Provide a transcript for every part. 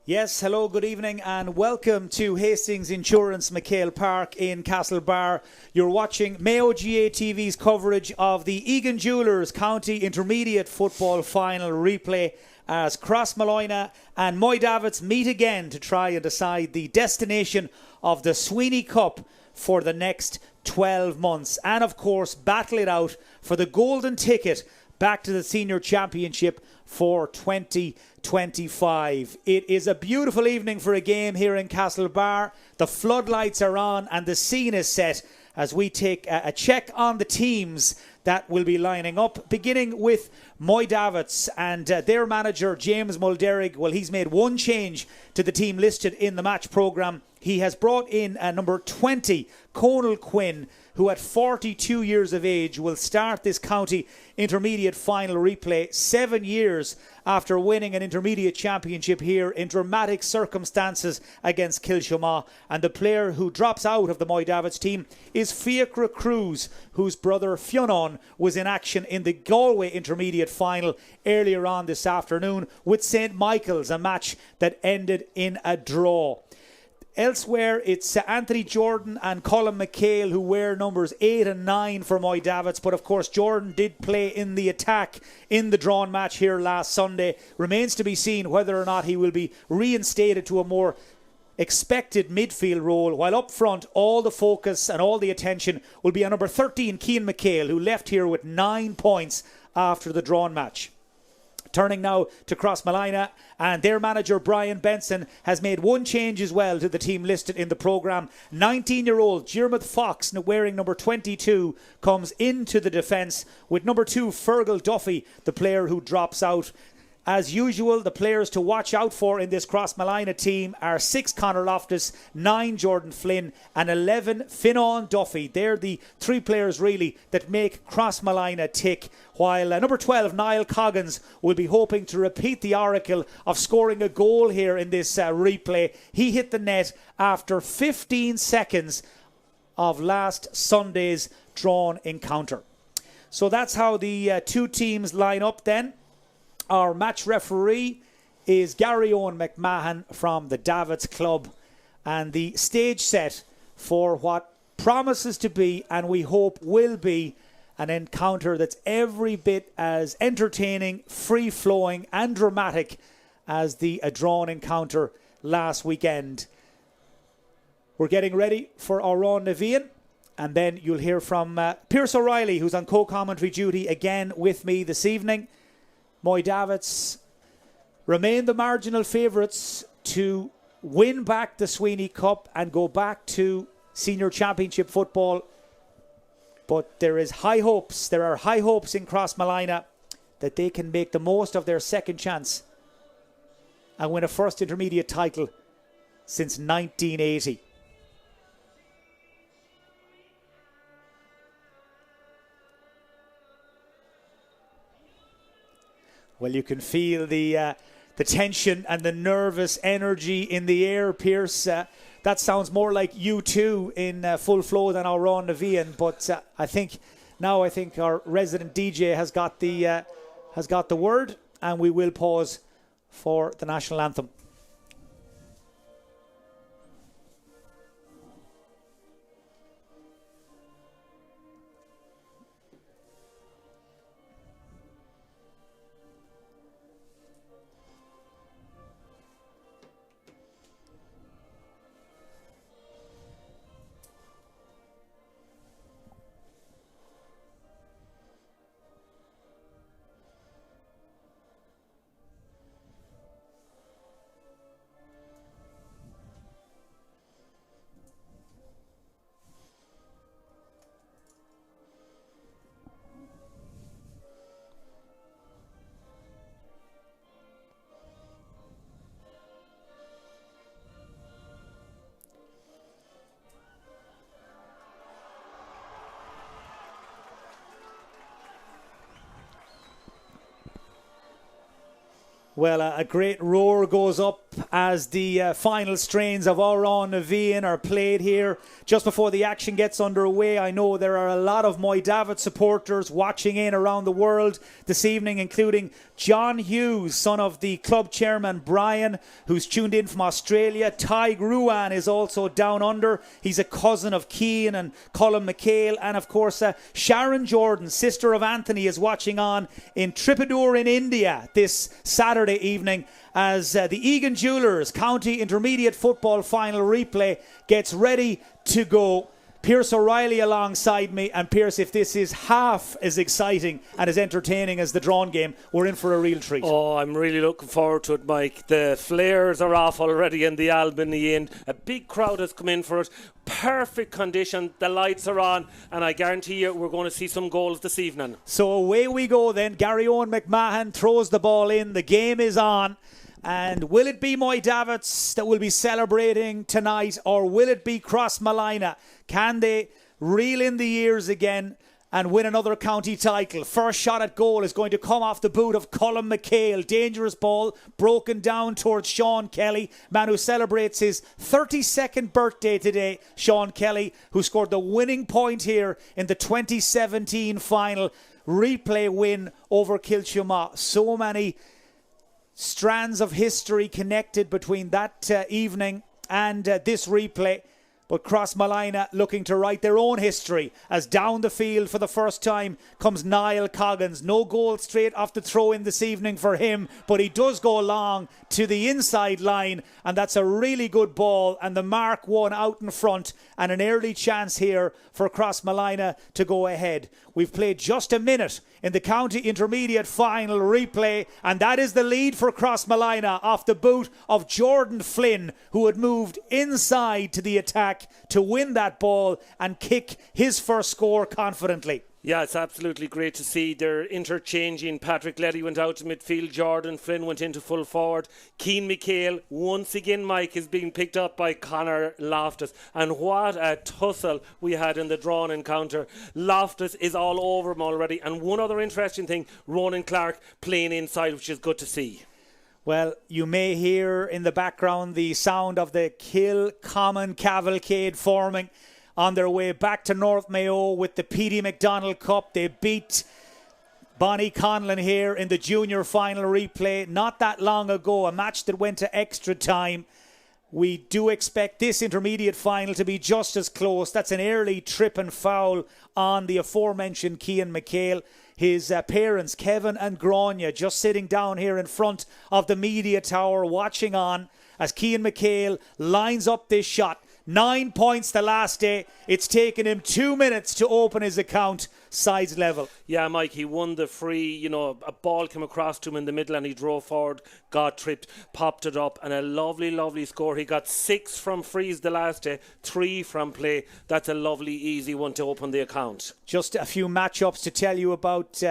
Yes, hello, good evening and welcome to Hastings Insurance McHale Park in Castlebar. You're watching Mayo GA TV's coverage of the Egan Jewellers County Intermediate Football Final replay as Crossmolina and Davitts meet again to try and decide the destination of the Sweeney Cup for the next 12 months. And of course, battle it out for the golden ticket back to the Senior Championship for 2025. It is a beautiful evening for a game here in Castlebar. The floodlights are on and the scene is set as we take a check on the teams that will be lining up, beginning with Davitts and their manager James Mulderrig. Well, he's made one change to the team listed in the match programme. He has brought in number 20, Conal Quinn, who at 42 years of age will start this county intermediate final replay 7 years after winning an intermediate championship here in dramatic circumstances against Kilshaw. And the player who drops out of the Davitts team is Fiacra Cruz, whose brother Fionn was in action in the Galway intermediate final earlier on this afternoon with St. Michael's, a match that ended in a draw. Elsewhere, it's Anthony Jordan and Colin McHale who wear numbers 8 and 9 for Davitts. But of course, Jordan did play in the attack in the drawn match here last Sunday. Remains to be seen whether or not he will be reinstated to a more expected midfield role, while up front all the focus and all the attention will be on number 13, Cian McHale, who left here with 9 points after the drawn match. Turning now to Crossmolina, and their manager Brian Benson has made one change as well to the team listed in the programme. 19-year-old Diarmuid Fox, wearing number 22, comes into the defence with number 2 Fergal Duffy, the player who drops out. As usual, the players to watch out for in this Crossmolina team are 6 Conor Loftus, 9 Jordan Flynn and 11 Fionn Duffy. They're the 3 players really that make Crossmolina tick, while number 12 Niall Coggins will be hoping to repeat the oracle of scoring a goal here in this replay. He hit the net after 15 seconds of last Sunday's drawn encounter. So that's how the two teams line up then. Our match referee is Gary Owen McMahon from the Davitts Club, and the stage set for what promises to be, and we hope will be, an encounter that's every bit as entertaining, free-flowing and dramatic as the drawn encounter last weekend. We're getting ready for Oran Navian, and then you'll hear from Pierce O'Reilly, who's on co-commentary duty again with me this evening. Davitts remain the marginal favourites to win back the Sweeney Cup and go back to Senior Championship football. But there are high hopes in Crossmolina that they can make the most of their second chance and win a first intermediate title since 1980. Well, you can feel the tension and the nervous energy in the air, Pierce. That sounds more like U2 in full flow than our Oran Navian. But I think our resident DJ has got the word, and we will pause for the national anthem. Well, a great roar goes up as the final strains of Oran Navian are played here. Just before the action gets underway, I know there are a lot of Moy Davitts supporters watching in around the world this evening, including John Hughes, son of the club chairman Brian, who's tuned in from Australia. Tig Ruan is also down under. He's a cousin of Cian and Colin McHale. And of course, Sharon Jordan, sister of Anthony, is watching on in Tripur in India this Saturday evening as the Egan Jewellers County Intermediate Football Final replay gets ready to go. Pierce O'Reilly alongside me. And Pierce, if this is half as exciting and as entertaining as the drawn game, we're in for a real treat. Oh, I'm really looking forward to it, Mike. The flares are off already in the Albany end. A big crowd has come in for it. Perfect condition. The lights are on, and I guarantee you we're going to see some goals this evening. So away we go then. Gary Owen McMahon throws the ball in. The game is on. And will it be Moy Davitts that will be celebrating tonight, or will it be Crossmolina? Can they reel in the years again and win another county title? First shot at goal is going to come off the boot of Colin McHale. Dangerous ball broken down towards Sean Kelly, man who celebrates his 32nd birthday today. Sean Kelly, who scored the winning point here in the 2017 final replay win over Kilchuma. So many strands of history connected between that evening and this replay. But Crossmolina looking to write their own history as down the field for the first time comes Niall Coggins. No goal straight off the throw in this evening for him, but he does go long to the inside line, and that's a really good ball, and the mark one out in front, and an early chance here for Crossmolina to go ahead. We've played just a minute in the county intermediate final replay, and that is the lead for Crossmolina off the boot of Jordan Flynn, who had moved inside to the attack to win that ball and kick his first score confidently. Yeah, it's absolutely great to see. They're interchanging. Patrick Letty went out to midfield. Jordan Flynn went into full forward. Cian McHale, once again, Mike, is being picked up by Conor Loftus. And what a tussle we had in the drawn encounter. Loftus is all over him already. And one other interesting thing, Ronan Clark playing inside, which is good to see. Well, you may hear in the background the sound of the Kilcommon Cavalcade forming on their way back to North Mayo with the P.D. McDonald Cup. They beat Bonnie Conlon here in the junior final replay not that long ago, a match that went to extra time. We do expect this intermediate final to be just as close. That's an early trip and foul on the aforementioned Cian McHale. His parents, Kevin and Grania, just sitting down here in front of the media tower watching on as Cian McHale lines up this shot. 9 points the last day. It's taken him 2 minutes to open his account, sides level. Yeah, Mike, he won the free. A ball came across to him in the middle and he drove forward, got tripped, popped it up, and a lovely, lovely score. He got 6 from frees the last day, 3 from play. That's a lovely, easy one to open the account. Just a few matchups to tell you about.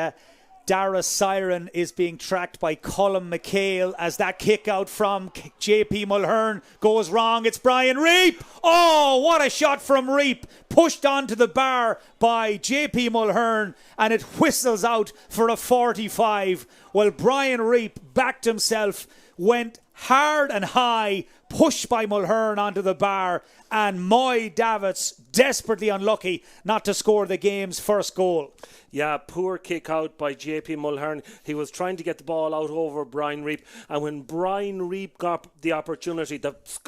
Dara Siren is being tracked by Colin McHale as that kick out from JP Mulhern goes wrong. It's Brian Reap. Oh, what a shot from Reap. Pushed onto the bar by JP Mulhern, and it whistles out for a 45. Well, Brian Reap backed himself, went hard and high, pushed by Mulhern onto the bar, and Moy Davitts desperately unlucky not to score the game's first goal. Yeah, poor kick out by JP Mulhern. He was trying to get the ball out over Brian Reap, and when Brian Reap got the opportunity,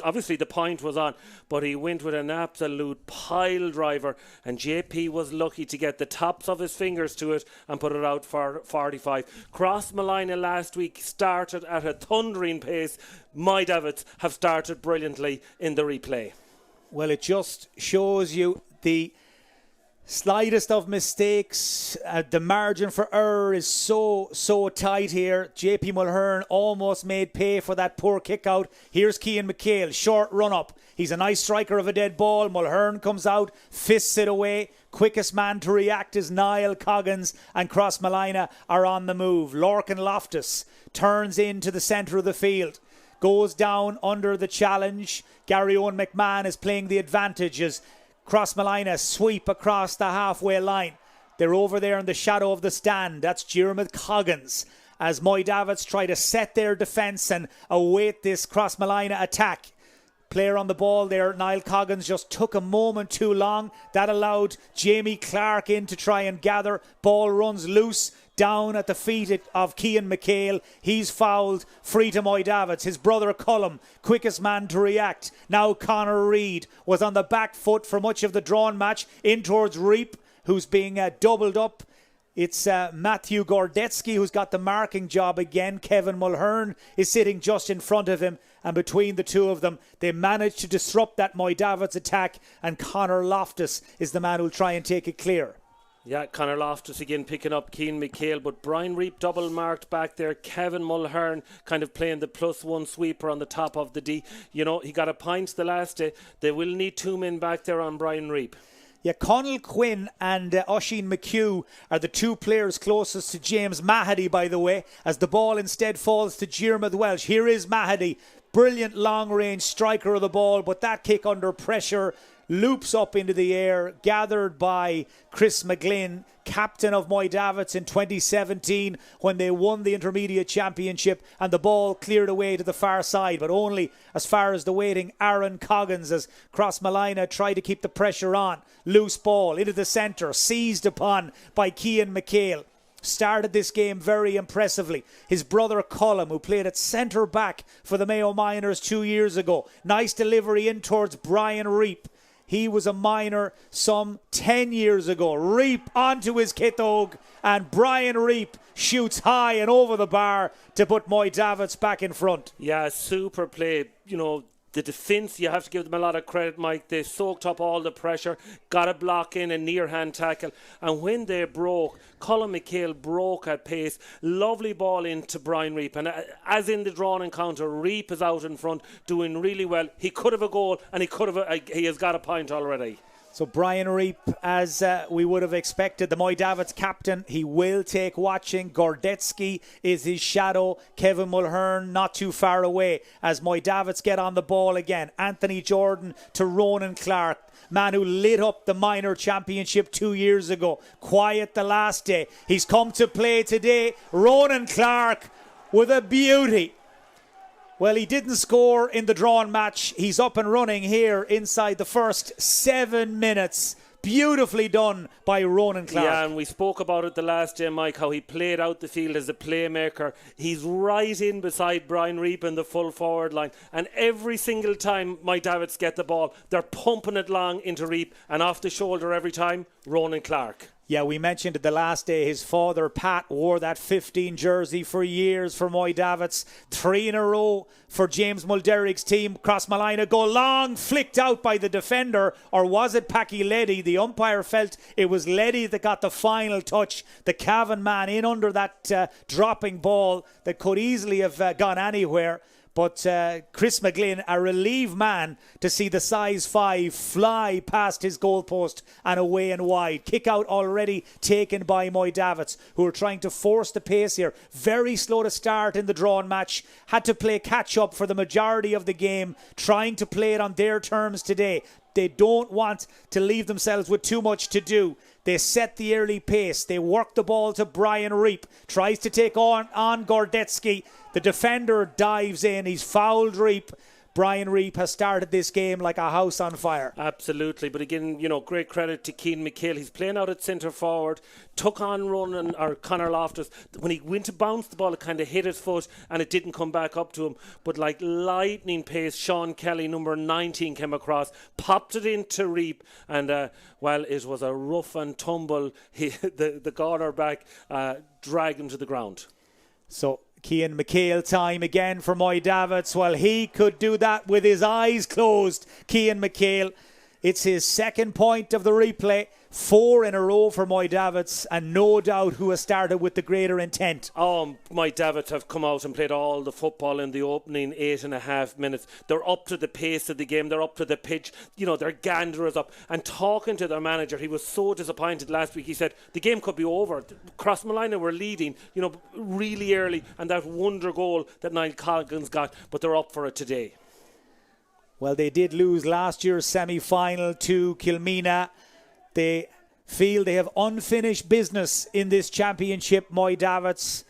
obviously the point was on, but he went with an absolute pile driver, and JP was lucky to get the tops of his fingers to it and put it out for 45. Crossmolina last week started at a thundering pace. Moy Davitts have started brilliantly in the replay. Well, it just shows you the slightest of mistakes. The margin for error is so tight here. JP Mulhern almost made pay for that poor kick out. Here's Cian McHale, short run up. He's a nice striker of a dead ball. Mulhern comes out, fists it away. Quickest man to react is Niall Coggins, and Crossmolina are on the move. Lorcan Loftus turns into the centre of the field. Goes down under the challenge. Gary Owen McMahon is playing the advantage as Crossmolina sweep across the halfway line. They're over there in the shadow of the stand. That's Jeremy Coggins. as Moy Davitts try to set their defence and await this Crossmolina attack. Player on the ball there, Niall Coggins, just took a moment too long. That allowed Jamie Clark in to try and gather. Ball runs loose down at the feet of Cian McHale. He's fouled, free to Moy Davitts. His brother Cullum, quickest man to react. Now Conor Reid was on the back foot for much of the drawn match, in towards Reap, who's being doubled up. It's Matthew Gordetsky who's got the marking job again. Kevin Mulhern is sitting just in front of him, and between the two of them, they managed to disrupt that Moy Davitts attack, and Conor Loftus is the man who'll try and take it clear. Yeah, Conor Loftus again picking up Cian McHale, but Brian Reap double marked back there. Kevin Mulhern kind of playing the +1 sweeper on the top of the D. You know, he got a pint the last day. They will need 2 men back there on Brian Reap. Yeah, Connell Quinn and Oisin McHugh are the 2 players closest to James Mahady, by the way, as the ball instead falls to Diarmuid Welsh. Here is Mahady, brilliant long-range striker of the ball, but that kick under pressure loops up into the air, gathered by Chris McGlynn, captain of Moy Davitts in 2017 when they won the intermediate championship, and the ball cleared away to the far side, but only as far as the waiting Aaron Coggins as Crossmolina tried to keep the pressure on. Loose ball into the centre, seized upon by Cian McHale. Started this game very impressively. His brother Cullum, who played at centre back for the Mayo Miners 2 years ago. Nice delivery in towards Brian Reap. He was a minor some 10 years ago. Reap onto his Kithogue, and Brian Reap shoots high and over the bar to put Moy Davitts back in front. Yeah, super play. You know, the defence, you have to give them a lot of credit, Mike. They soaked up all the pressure, got a block in, a near-hand tackle. And when they broke, Colin McHale broke at pace. Lovely ball into Brian Reap. And as in the drawn encounter, Reap is out in front, doing really well. He could have a goal, and he has got a point already. So Brian Reap, as we would have expected, the Moy Davitts captain, he will take watching. Gordetsky is his shadow. Kevin Mulhern not too far away as Moy Davitts get on the ball again. Anthony Jordan to Ronan Clark, man who lit up the minor championship 2 years ago. Quiet the last day. He's come to play today. Ronan Clark with a beauty. Well, he didn't score in the drawn match. He's up and running here inside the first 7 minutes. Beautifully done by Ronan Clark. Yeah, and we spoke about it the last day, Mike, how he played out the field as a playmaker. He's right in beside Brian Reap in the full forward line. And every single time Moy Davitts get the ball, they're pumping it long into Reap, and off the shoulder every time, Ronan Clark. Yeah, we mentioned it the last day. His father, Pat, wore that 15 jersey for years for Moy Davitts. 3 in a row for James Mulderrick's team. Crossmolina go long, flicked out by the defender. Or was it Packy Leddy? The umpire felt it was Leddy that got the final touch. The Cavan man in under that dropping ball that could easily have gone anywhere. But Chris McGlynn, a relieved man to see the size 5 fly past his goalpost and away and wide. Kick out already taken by Moy Davitts, who are trying to force the pace here. Very slow to start in the drawn match. Had to play catch up for the majority of the game, trying to play it on their terms today. They don't want to leave themselves with too much to do. They set the early pace. They work the ball to Brian Reap. Tries to take on Gordetsky. The defender dives in. He's fouled Reap. Brian Reap has started this game like a house on fire. Absolutely, but again, you know, great credit to Cian McHale. He's playing out at centre forward, took on Ronan or Conor Loftus. When he went to bounce the ball, it kind of hit his foot and it didn't come back up to him. But like lightning pace, Sean Kelly, number 19, came across, popped it into Reap, and well, it was a rough and tumble. The cornerback dragged him to the ground. So Cian McHale time again for Moy Davitts. Well, he could do that with his eyes closed. Cian McHale, it's his second point of the replay. 4 in a row for Moy Davitts, and no doubt who has started with the greater intent. Moy Davitts have come out and played all the football in the opening 8.5 minutes. They're up to the pace of the game. They're up to the pitch. You know, their gander is up. And talking to their manager, he was so disappointed last week. He said the game could be over. Crossmolina were leading, you know, really early, and that wonder goal that Niall Coggins got, but they're up for it today. Well, they did lose last year's semi-final to Kilmina. They feel they have unfinished business in this championship, Moy Davitts.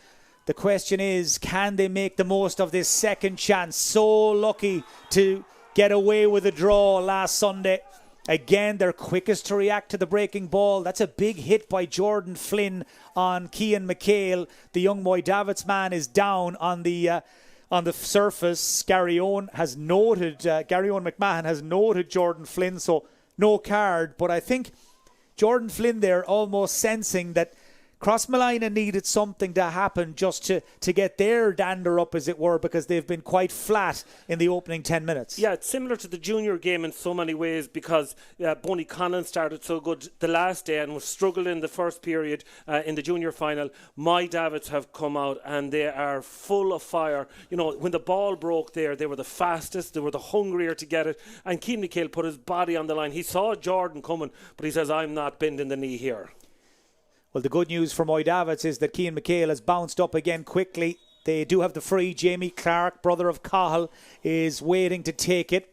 The question is, can they make the most of this second chance? So lucky to get away with a draw last Sunday. Again, they're quickest to react to the breaking ball. That's a big hit by Jordan Flynn on Cian McHale. The young Moy Davitts man is down on the surface. Gary Owen McMahon has noted Jordan Flynn, so no card. But I think Jordan Flynn there almost sensing that Crossmolina needed something to happen just to get their dander up, as it were, because they've been quite flat in the opening 10 minutes. Yeah, it's similar to the junior game in so many ways, because Bonnie Conlon started so good the last day and was struggled in the first period in the junior final. My Davitts have come out and they are full of fire. You know, when the ball broke there, they were the fastest, they were the hungrier to get it, and Cian McHale put his body on the line. He saw Jordan coming, but he says, I'm not bending the knee here. Well, the good news for Moy Davitts is that Cian McHale has bounced up again quickly. They do have the free. Jamie Clark, brother of Cahill, is waiting to take it.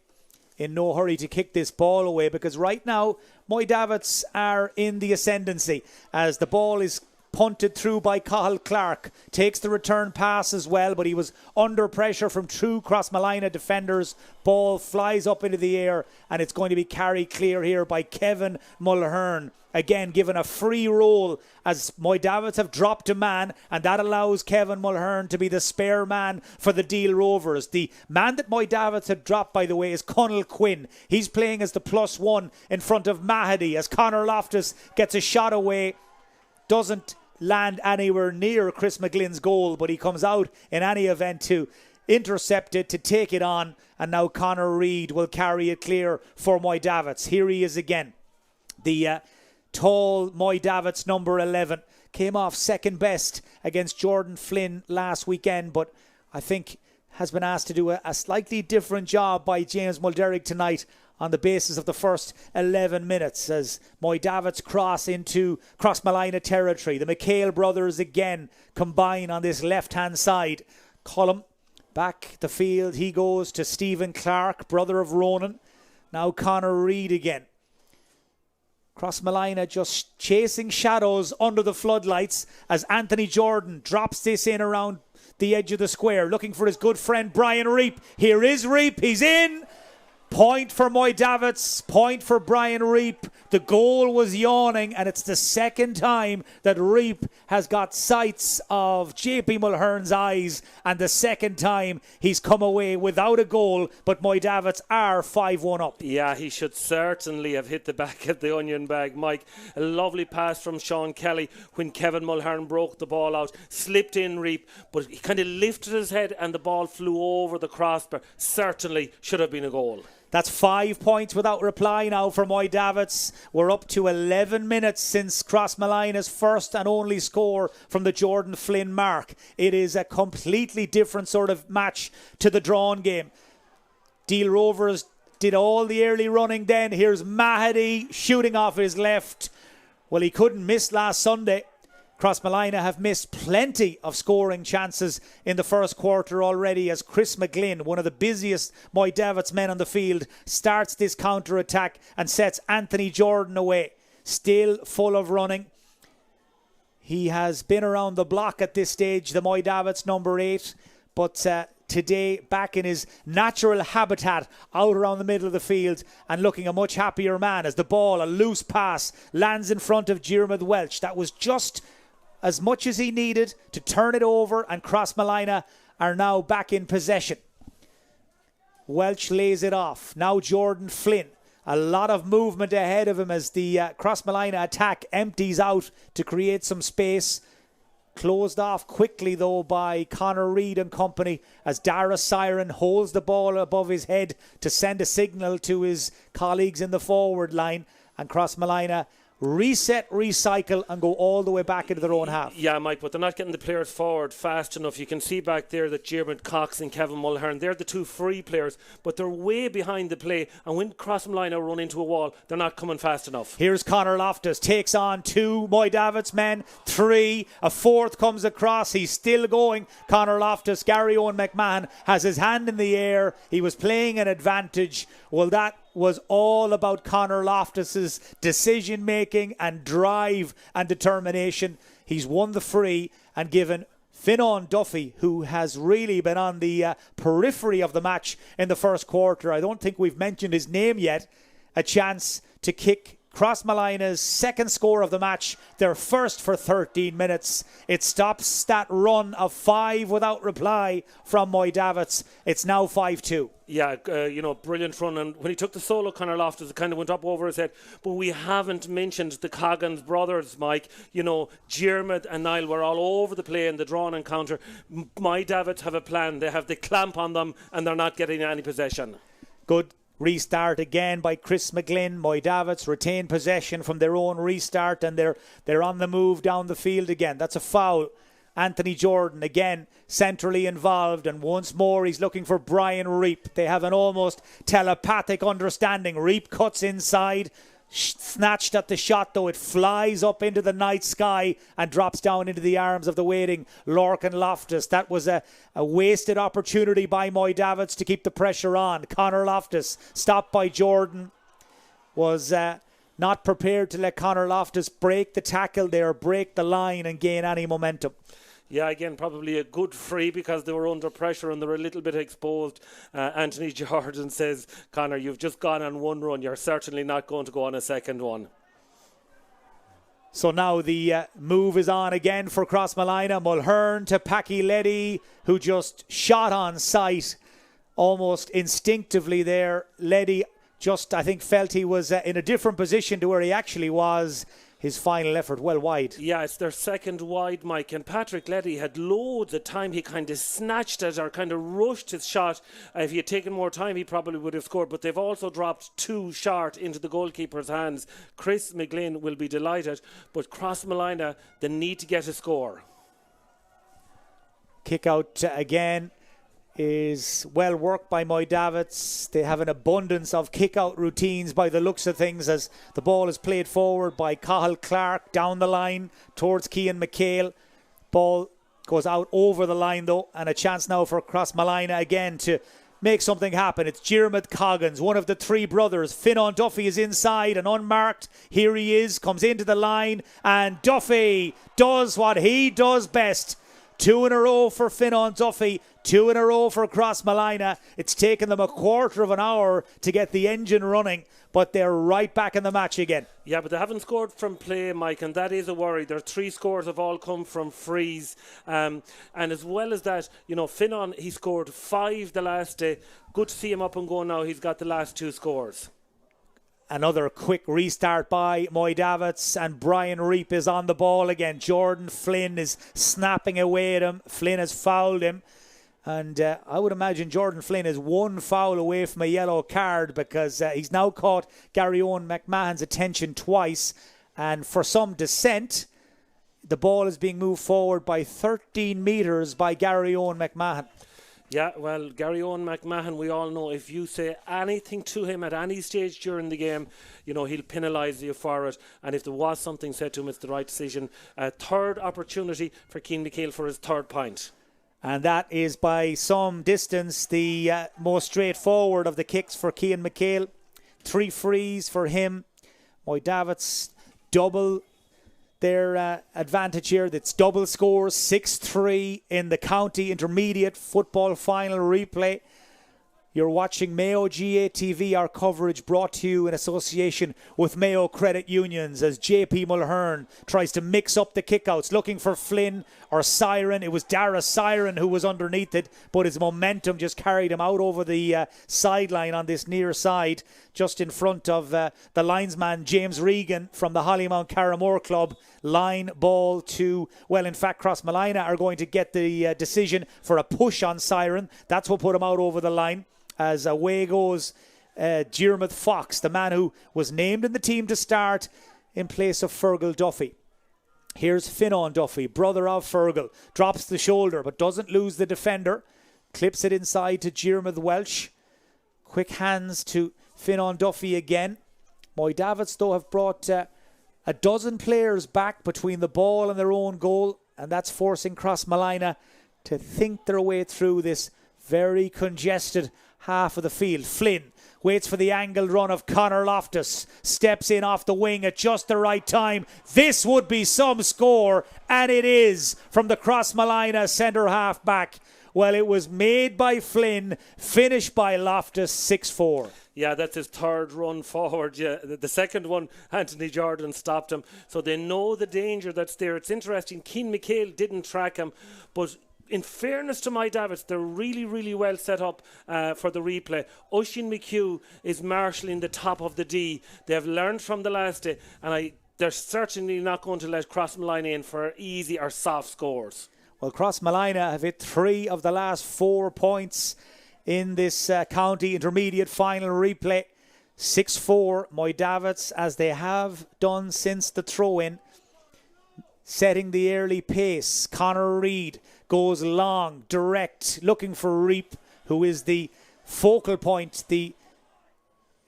In no hurry to kick this ball away, because right now Moy Davitts are in the ascendancy as the ball is punted through by Cahill Clark. Takes the return pass as well, but he was under pressure from two Crossmolina defenders. Ball flies up into the air and it's going to be carried clear here by Kevin Mulhern. Again, given a free roll as Moy Davitts have dropped a man, and that allows Kevin Mulhern to be the spare man for the Deal Rovers. The man that Moy Davitts had dropped, by the way, is Connell Quinn. He's playing as the +1 in front of Mahady as Conor Loftus gets a shot away. Doesn't land anywhere near Chris McGlynn's goal, but he comes out in any event to intercept it, to take it on, and now Conor Reid will carry it clear for Moy Davitts. Here he is again. The tall Moy Davitts, number 11, came off second best against Jordan Flynn last weekend, but I think has been asked to do a slightly different job by James Mulderrick tonight on the basis of the first 11 minutes as Moy Davitts cross into Crossmolina territory. The McHale brothers again combine on this left-hand side. Cullum back the field. He goes to Stephen Clark, brother of Ronan. Now Conor Reid again. Crossmolina just chasing shadows under the floodlights as Anthony Jordan drops this in around the edge of the square, looking for his good friend Brian Reap. Here is Reap. He's in. Point for Moy Davitts, point for Brian Reap. The goal was yawning, and it's the second time that Reap has got sights of JP Mulhern's eyes, and the second time he's come away without a goal, but Moy Davitts are 5-1 up. Yeah, he should certainly have hit the back of the onion bag, Mike. A lovely pass from Sean Kelly when Kevin Mulhern broke the ball out, slipped in Reap, but he kind of lifted his head and the ball flew over the crossbar. Certainly should have been a goal. That's 5 points without reply now for Moy Davitts. We're up to 11 minutes since Crossmolina's first and only score from the Jordan Flynn mark. It is a completely different sort of match to the drawn game. Deal Rovers did all the early running then. Here's Mahady shooting off his left. Well, he couldn't miss last Sunday. Crossmolina have missed plenty of scoring chances in the first quarter already as Chris McGlynn, one of the busiest Moy Davitts men on the field, starts this counter-attack and sets Anthony Jordan away. Still full of running. He has been around the block at this stage, the Moy Davitts number 8, but today back in his natural habitat out around the middle of the field and looking a much happier man as the ball, a loose pass, lands in front of Diarmuid Welch. That was just as much as he needed to turn it over, and Crossmolina are now back in possession. Welch lays it off. Now Jordan Flynn. A lot of movement ahead of him as the Crossmolina attack empties out to create some space. Closed off quickly though by Conor Reid and company as Dara Siren holds the ball above his head to send a signal to his colleagues in the forward line, and Crossmolina reset, recycle and go all the way back into their own half. Yeah, Mike, but they're not getting the players forward fast enough. You can see back there that Diarmuid Cox and Kevin Mulhern, they're the two free players, but they're way behind the play, and when Crossmolina run into a wall, they're not coming fast enough. Here's Conor Loftus, takes on 2 Moy Davitts men, 3, a 4th comes across, he's still going. Conor Loftus, Gary Owen McMahon has his hand in the air, he was playing an advantage. Well, that was all about Conor Loftus's decision making and drive and determination. He's won the free and given Fionnán Duffy, who has really been on the periphery of the match in the first quarter. I don't think we've mentioned his name yet. A chance to kick Crossmolina's second score of the match, their first for 13 minutes. It stops that run of 5 without reply from Moy Davitts. It's now 5-2. Yeah, brilliant run. And when he took the solo, Conor Loftus, it kind of went up over his head. But we haven't mentioned the Coggins brothers, Mike. Diarmuid and Niall were all over the play in the drawn encounter. Moy Davitts have a plan. They have the clamp on them, and they're not getting any possession. Good restart again by Chris McGlynn. Moy Davitts retain possession from their own restart, and they're on the move down the field again. That's a foul. Anthony Jordan again centrally involved, and once more he's looking for Brian Reap. They have an almost telepathic understanding. Reap cuts inside, snatched at the shot, though it flies up into the night sky and drops down into the arms of the waiting Lorcan Loftus. That was a wasted opportunity by Moy Davitts to keep the pressure on. Conor Loftus, stopped by Jordan, was not prepared to let Conor Loftus break the tackle there, break the line and gain any momentum. Yeah, again, probably a good free because they were under pressure and they were a little bit exposed. Anthony Jordan says, Conor, you've just gone on one run. You're certainly not going to go on a second one. So now the move is on again for Crossmolina. Mulhern to Packy Leddy, who just shot on sight almost instinctively there. Leddy just, I think, felt he was in a different position to where he actually was. His final effort well wide. Yeah, it's their second wide, Mike. And Patrick Leddy had loads of time. He kind of snatched it or kind of rushed his shot. If he had taken more time, he probably would have scored. But they've also dropped 2 short into the goalkeeper's hands. Chris McGlynn will be delighted. But Crossmolina, they need to get a score. Kick out again is well worked by Moy Davitts. They have an abundance of kick-out routines by the looks of things as the ball is played forward by Cathal Clark down the line towards Cian McHale. Ball goes out over the line though, and a chance now for Crossmolina again to make something happen. It's Diarmuid Coggins, one of the 3 brothers. Fionnán Duffy is inside and unmarked. Here he is, comes into the line, and Duffy does what he does best. 2 in a row for Fionnán Duffy, 2 in a row for Crossmolina. It's taken them a quarter of an hour to get the engine running, but they're right back in the match again. Yeah, but they haven't scored from play, Mike, and that is a worry. Their 3 scores have all come from frees. And as well as that, Fionnán, he scored 5 the last day. Good to see him up and going now. He's got the last 2 scores. Another quick restart by Moy Davitts, and Brian Reap is on the ball again. Jordan Flynn is snapping away at him. Flynn has fouled him. And I would imagine Jordan Flynn is 1 foul away from a yellow card because he's now caught Gary Owen McMahon's attention twice. And for some dissent, the ball is being moved forward by 13 metres by Gary Owen McMahon. Yeah, well, Gary Owen McMahon, we all know if you say anything to him at any stage during the game, he'll penalise you for it. And if there was something said to him, it's the right decision. A third opportunity for Cian McHale for his 3rd point. And that is by some distance the most straightforward of the kicks for Cian McHale. 3 frees for him. Moy Davitts double their advantage here. That's double scores, 6-3 in the county intermediate football final replay. You're watching Mayo GATV, our coverage brought to you in association with Mayo Credit Unions as JP Mulhern tries to mix up the kickouts, looking for Flynn or Siren. It was Dara Siren who was underneath it, but his momentum just carried him out over the sideline on this near side, just in front of the linesman James Regan from the Hollymount Carramore Club. Line ball to, in fact, Crossmolina are going to get the decision for a push on Siren. That's what put him out over the line. As away goes Diarmuid Fox, the man who was named in the team to start in place of Fergal Duffy. Here's Fionnán Duffy, brother of Fergal. Drops the shoulder but doesn't lose the defender. Clips it inside to Diarmuid Welsh. Quick hands to Fionnán Duffy again. Moy Davitts, though, have brought a dozen players back between the ball and their own goal, and that's forcing Crossmolina to think their way through this very congested half of the field. Flynn waits for the angled run of Conor Loftus. Steps in off the wing at just the right time. This would be some score, and it is, from the Crossmolina centre half back. Well, it was made by Flynn, finished by Loftus, 6-4. Yeah, that's his third run forward. Yeah, the second one, Anthony Jordan stopped him. So they know the danger that's there. It's interesting, Cian McHale didn't track him, but in fairness to my Davitts, they're really, really well set up for the replay. Oisin McHugh is marshalling the top of the D. They have learned from the last day, and they're certainly not going to let Crossmolina in for easy or soft scores. Well, Crossmolina have hit 3 of the last 4 points in this county intermediate final replay. 6-4, my Davitts, as they have done since the throw-in. Setting the early pace. Conor Reid goes long, direct, looking for Reap, who is the focal point, the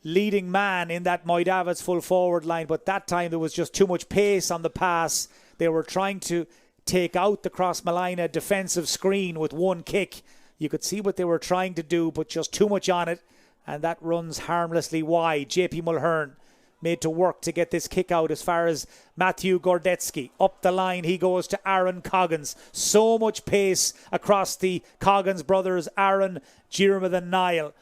leading man in that my Davitts full forward line. But that time there was just too much pace on the pass. They were trying to take out the Crossmolina defensive screen with one kick. You could see what they were trying to do, but just too much on it, and that runs harmlessly wide. JP Mulhern made to work to get this kick out as far as Matthew Gordetsky. Up the line he goes to Aaron Coggins. So much pace across the Coggins brothers, Aaron, Jeremy and Niall.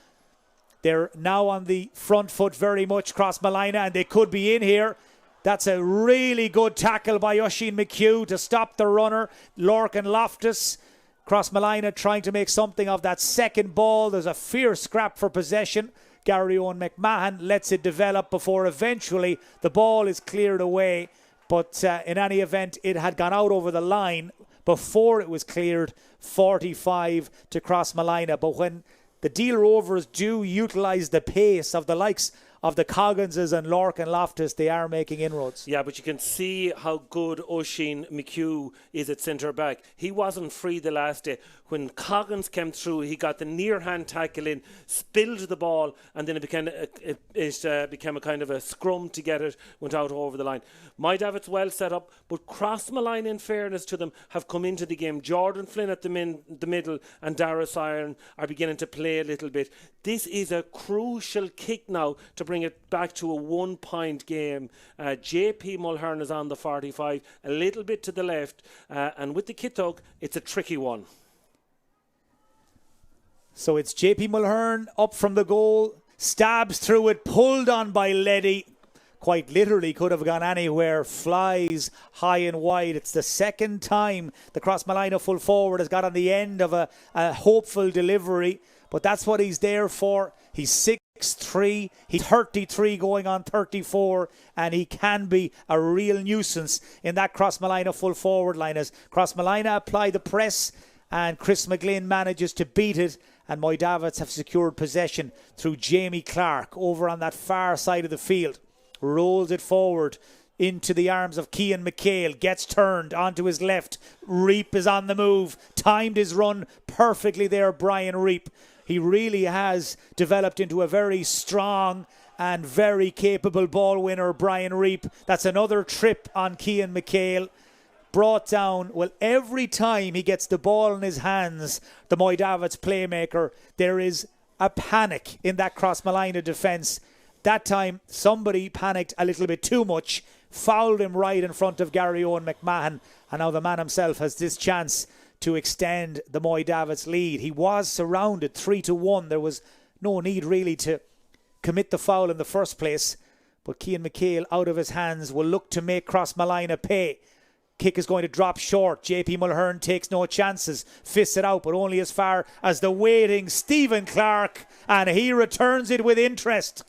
They're now on the front foot very much, Crossmolina, and they could be in here. That's a really good tackle by Oisin McHugh to stop the runner. Lorcan Loftus. Crossmolina trying to make something of that second ball. There's a fierce scrap for possession. Gary Owen McMahon lets it develop before eventually the ball is cleared away. But in any event, it had gone out over the line before it was cleared. 45 to Crossmolina. But when the Deal Rovers do utilise the pace of the likes of the Cogginses and Lorcan Loftus, they are making inroads. Yeah, but you can see how good Oisin McHugh is at centre back. He wasn't free the last day. When Coggins came through, he got the near hand tackle in, spilled the ball, and then it became a kind of a scrum to get it, went out over the line. My Davitts well set up, but Crossmolina, in fairness to them, have come into the game. Jordan Flynn at the middle and Darius Iron are beginning to play a little bit. This is a crucial kick now to bring it back to a 1-point game. JP Mulhern is on the 45, a little bit to the left, and with the Kitug, it's a tricky one. So it's JP Mulhern up from the goal, stabs through it, pulled on by Leddy. Quite literally could have gone anywhere, flies high and wide. It's the second time the Crossmolina full forward has got on the end of a hopeful delivery, but that's what he's there for. He's 6'3", he's 33 going on 34, and he can be a real nuisance in that Crossmolina full forward line as Crossmolina apply the press and Chris McGlynn manages to beat it, and my Davitts have secured possession through Jamie Clark over on that far side of the field. Rolls it forward into the arms of Cian McHale, gets turned onto his left. Reap is on the move, timed his run perfectly there, Brian Reap. He really has developed into a very strong and very capable ball winner, Brian Reap. That's another trip on Cian McHale. Brought down, well, every time he gets the ball in his hands, the Moy Davitts playmaker, there is a panic in that Crossmolina defence. That time, somebody panicked a little bit too much, fouled him right in front of Gary Owen McMahon, and now the man himself has this chance to extend the Moy Davitts lead. He was surrounded 3-1. There was no need really to commit the foul in the first place, but Cian McHale out of his hands will look to make Crossmolina pay. Kick is going to drop short. JP Mulhern takes no chances. Fists it out, but only as far as the waiting Stephen Clark. And he returns it with interest.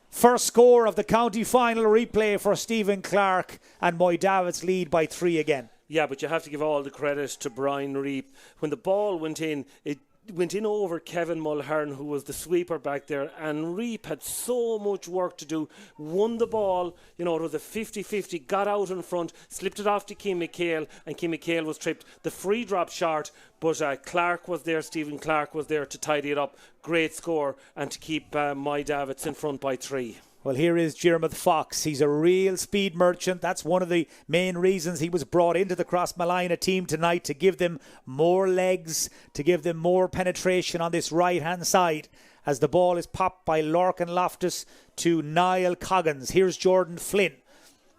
First score of the county final replay for Stephen Clark. And Moy Davitts lead by 3 again. Yeah, but you have to give all the credit to Brian Reap. When the ball went in, it went in over Kevin Mulhern, who was the sweeper back there, and Reap had so much work to do. Won the ball, it was a 50-50, got out in front, slipped it off to Cian McHale, and Cian McHale was tripped. The free drop short, but Clark was there, Stephen Clark was there to tidy it up. Great score, and to keep my Davitts in front by 3. Well, here is Jeremy Fox. He's a real speed merchant. That's one of the main reasons he was brought into the Crossmolina team tonight, to give them more legs, to give them more penetration on this right-hand side as the ball is popped by Lorcan Loftus to Niall Coggins. Here's Jordan Flynn.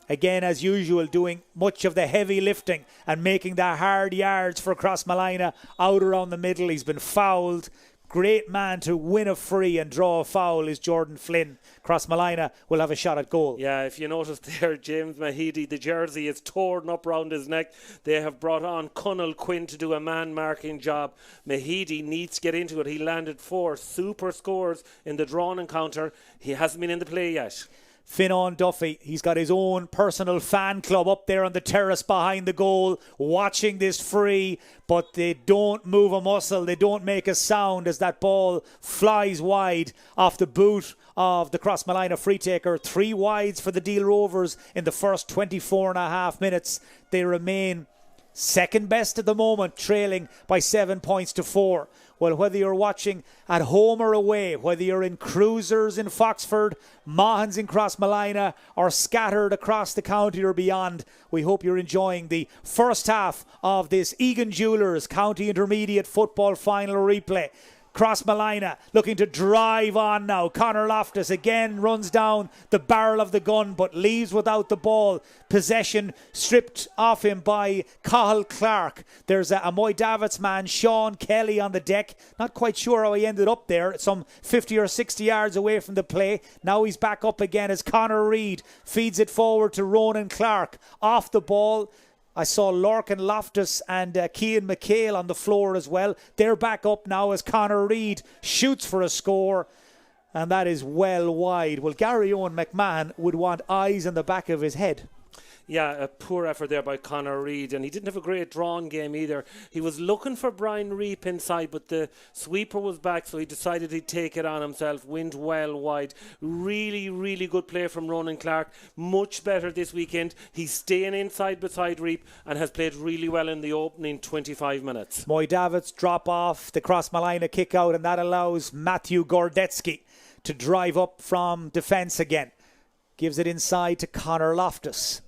Again, as usual, doing much of the heavy lifting and making the hard yards for Crossmolina out around the middle. He's been fouled. Great man to win a free and draw a foul is Jordan Flynn. Crossmolina will have a shot at goal. Yeah, if you notice there, James Mahidi, the jersey is torn up round his neck. They have brought on Connell Quinn to do a man-marking job. Mahidi needs to get into it. He landed 4 super scores in the drawn encounter. He hasn't been in the play yet. Fionnán Duffy, he's got his own personal fan club up there on the terrace behind the goal, watching this free, but they don't move a muscle, they don't make a sound as that ball flies wide off the boot of the Crossmolina free taker. 3 wides for the Deal Rovers in the first 24 and a half minutes. They remain second best at the moment, trailing by 7 points to 4. Well, whether you're watching at home or away, whether you're in Cruisers in Foxford, Mahons in Crossmolina, or scattered across the county or beyond, we hope you're enjoying the first half of this Egan Jewellers County Intermediate Football Final replay. Crossmolina looking to drive on now. Conor Loftus again runs down the barrel of the gun but leaves without the ball. Possession stripped off him by Cathal Clark. There's a Moy Davitts man, Sean Kelly, on the deck. Not quite sure how he ended up there, some 50 or 60 yards away from the play. Now he's back up again as Conor Reid feeds it forward to Ronan Clark. Off the ball, I saw Lorcan Loftus and Cian McHale on the floor as well. They're back up now as Conor Reid shoots for a score. And that is well wide. Well, Gary Owen McMahon would want eyes in the back of his head. Yeah, a poor effort there by Conor Reid, and he didn't have a great drawn game either. He was looking for Brian Reap inside, but the sweeper was back, so he decided he'd take it on himself. Went well wide. Really, really good play from Ronan Clark. Much better this weekend. He's staying inside beside Reap and has played really well in the opening 25 minutes. Moy Davitts drop off the Crossmolina kick out, and that allows Matthew Gordetsky to drive up from defence again. Gives it inside to Conor Loftus,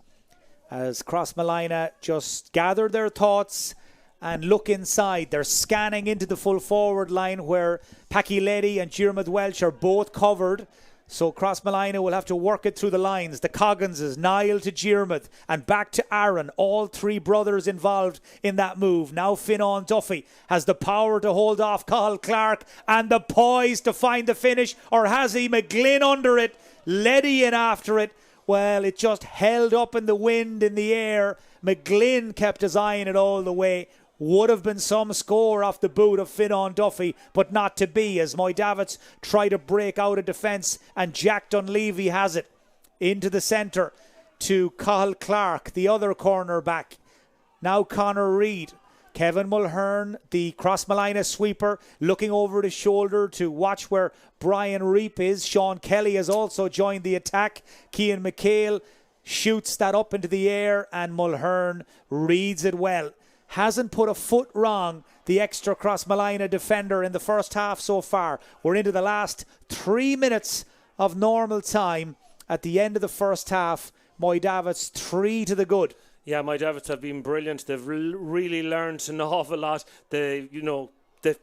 as Crossmolina just gather their thoughts and look inside. They're scanning into the full forward line where Packy Leddy and Diarmuid Welch are both covered. So Crossmolina will have to work it through the lines. The Cogginses, Niall to Diarmuid and back to Aaron. All 3 brothers involved in that move. Now Fionnán Duffy has the power to hold off Cathal Clark and the poise to find the finish. Or has he? McGlynn under it. Leddy in after it. Well, it just held up in the wind, in the air. McGlynn kept his eye on it all the way. Would have been some score off the boot of Fionnán Duffy, but not to be, as Moy Davitts try to break out of defence, and Jack Dunleavy has it into the centre to Cathal Clark, the other corner back. Now Conor Reid. Kevin Mulhern, the Crossmolina sweeper, looking over his shoulder to watch where Brian Reap is. Sean Kelly has also joined the attack. Cian McHale shoots that up into the air, and Mulhern reads it well. Hasn't put a foot wrong, the extra Crossmolina defender in the first half so far. We're into the last 3 minutes of normal time. At the end of the first half, Moy Davitts 3 to the good. Yeah, my Davitts have been brilliant. They've really learned an awful lot. They've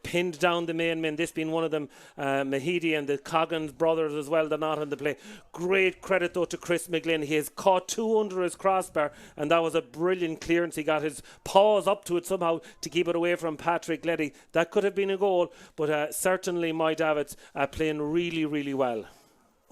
pinned down the main men. This being one of them, Mahidi and the Coggins brothers as well. They're not in the play. Great credit though to Chris McGlynn. He has caught 2 under his crossbar, and that was a brilliant clearance. He got his paws up to it somehow to keep it away from Patrick Leddy. That could have been a goal, but certainly my Davitts playing really, really well.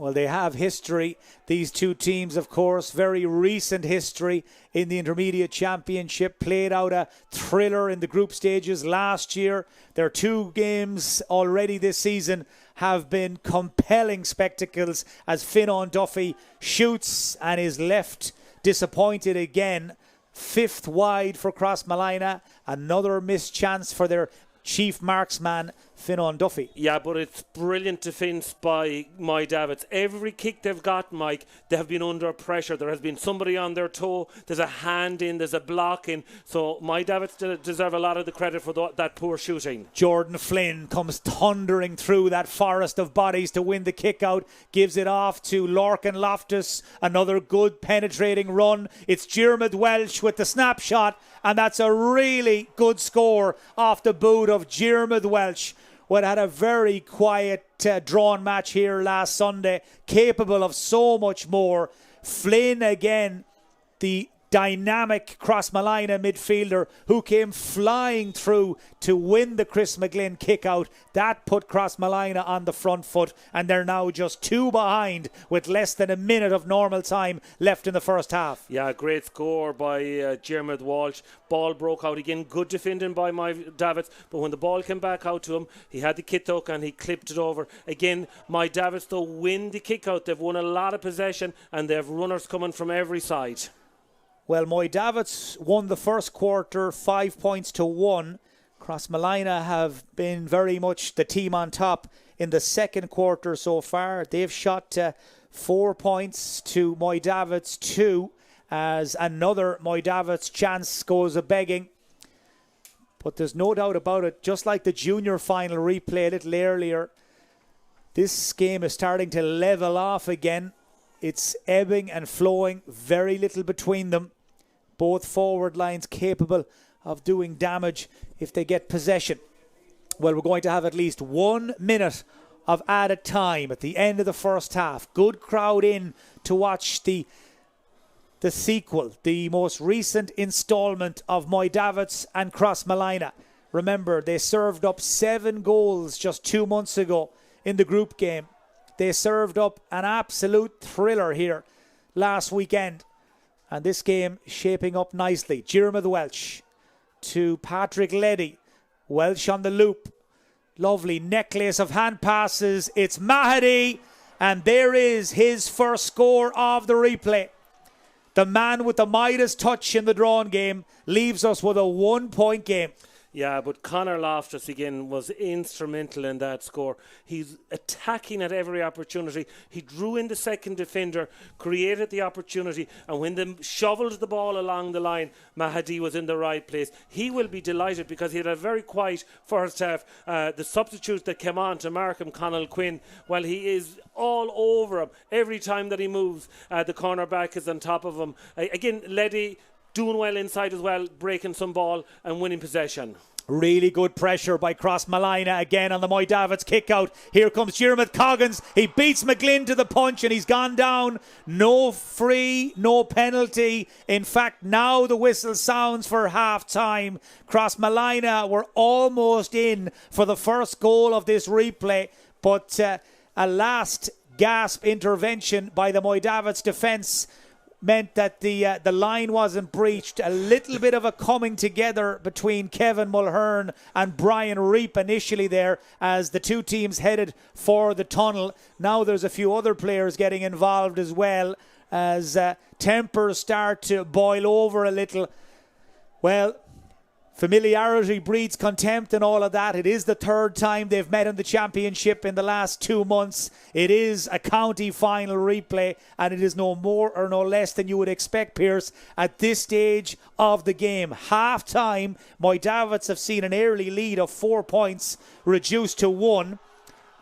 Well, they have history. These 2 teams, of course, very recent history in the Intermediate Championship. Played out a thriller in the group stages last year. Their 2 games already this season have been compelling spectacles as Fionnán Duffy shoots and is left disappointed again. 5th wide for Crossmolina. Another missed chance for their chief marksman, Fionnán Duffy. Yeah, but it's brilliant defence by Moy Davitts. Every kick they've got, Mike, they have been under pressure. There has been somebody on their toe. There's a hand in, there's a block in. So Moy Davitts deserve a lot of the credit for that poor shooting. Jordan Flynn comes thundering through that forest of bodies to win the kick out. Gives it off to Lorcan Loftus. Another good penetrating run. It's Diarmuid Welch with the snapshot, and that's a really good score off the boot of Diarmuid Welch. Well, had a very quiet, drawn match here last Sunday, capable of so much more. Flynn again, the dynamic Crossmolina midfielder who came flying through to win the Chris McGlynn kick-out. That put Crossmolina on the front foot, and they're now just 2 behind with less than a minute of normal time left in the first half. Yeah, great score by Jeremy Walsh. Ball broke out again. Good defending by my Davitts, but when the ball came back out to him, he had the kick-out and he clipped it over. Again, my Davitts, though, win the kick-out. They've won a lot of possession and they have runners coming from every side. Well, Moy Davitts won the first quarter 5-1. Crossmolina have been very much the team on top in the second quarter so far. They've shot 4 points to Moy Davitts 2, as another Moy Davitts chance goes a-begging. But there's no doubt about it, just like the junior final replay a little earlier, this game is starting to level off again. It's ebbing and flowing, very little between them. Both forward lines capable of doing damage if they get possession. Well, we're going to have at least 1 minute of added time at the end of the first half. Good crowd in to watch the sequel, the most recent instalment of Moy Davitts and Crossmolina. Remember, they served up 7 goals just 2 months ago in the group game. They served up an absolute thriller here last weekend. And this game shaping up nicely. Jeremy Welsh to Patrick Leddy. Welsh on the loop. Lovely necklace of hand passes. It's Mahady. And there is his first score of the replay. The man with the Midas touch in the drawn game leaves us with a 1-point game. Yeah, but Conor Loftus again was instrumental in that score. He's attacking at every opportunity. He drew in the second defender, created the opportunity, and when they shoveled the ball along the line, Mahady was in the right place. He will be delighted because he had a very quiet first half. The substitute that came on to mark him, Conall Quinn, well, he is all over him. Every time that he moves, the cornerback is on top of him. Again, Leddy doing well inside as well, breaking some ball and winning possession. Really good pressure by Crossmolina again on the Moy Davitts kick out. Here comes Jeremy Coggins. He beats McGlynn to the punch and he's gone down. No free, no penalty. In fact, now the whistle sounds for half time. Crossmolina were almost in for the first goal of this replay, but a last gasp intervention by the Moy Davitts defence meant that the line wasn't breached. A little bit of a coming together between Kevin Mulhern and Brian Reap initially there as the two teams headed for the tunnel. Now there's a few other players getting involved as well as tempers start to boil over a little. Well, familiarity breeds contempt and all of that. It is the third time they've met in the championship in the last 2 months. It is a county final replay, and it is no more or no less than you would expect, Pierce, at this stage of the game. Half time, Moy Davitts have seen an early lead of 4 points reduced to 1.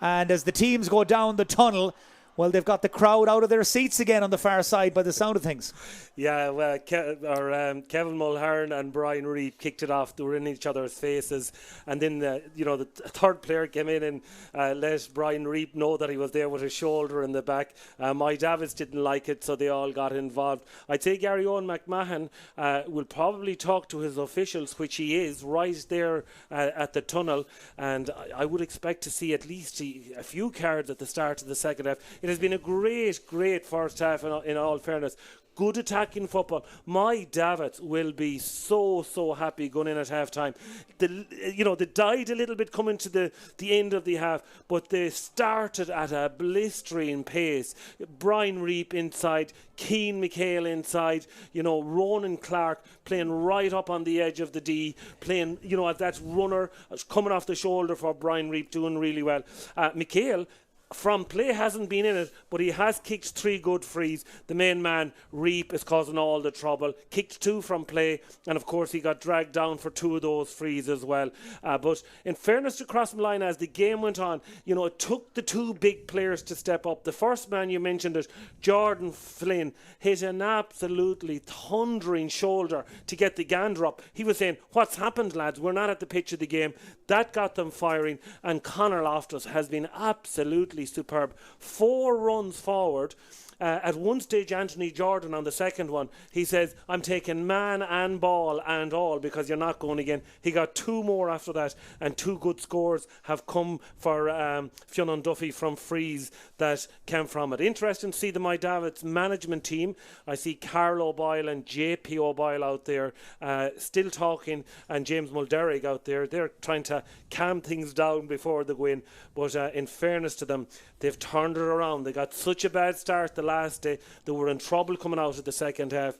And as the teams go down the tunnel, well, they've got the crowd out of their seats again on the far side by the sound of things. Yeah, well, Kevin Mulhern and Brian Reap kicked it off. They were in each other's faces. And then, the third player came in and let Brian Reap know that he was there with his shoulder in the back. My Davitts didn't like it, so they all got involved. I'd say Gary Owen McMahon will probably talk to his officials, which he is, right there at the tunnel. And I would expect to see at least a few cards at the start of the second half. It has been a great first half in all fairness. Good attacking football. My Davitts will be so happy going in at half time. They died a little bit coming to the end of the half, but they started at a blistering pace. Brian Reap inside, Keane McHale inside, Ronan Clark playing right up on the edge of the D, playing, as that runner coming off the shoulder for Brian Reap, doing really well. McHale, from play hasn't been in it, but he has kicked 3 good frees. The main man, Reap, is causing all the trouble. Kicked 2 from play, and of course he got dragged down for 2 of those frees as well. But in fairness to Crossmolina, as the game went on, it took the 2 big players to step up. The first man, you mentioned it, Jordan Flynn, hit an absolutely thundering shoulder to get the gander up. He was saying, "What's happened, lads? We're not at the pitch of the game." That got them firing, and Conor Loftus has been absolutely superb. 4 runs forward. At one stage, Anthony Jordan on the second one, he says, "I'm taking man and ball and all because you're not going again." He got 2 more after that, and 2 good scores have come for Fionn Duffy from frees that came from it. Interesting to see the My Davitts management team. I see Carl O'Boyle and JP O'Boyle out there still talking, and James Mulderrick out there. They're trying to calm things down before the win. But in fairness to them, they've turned it around. They got such a bad start the last day. They were in trouble coming out of the second half.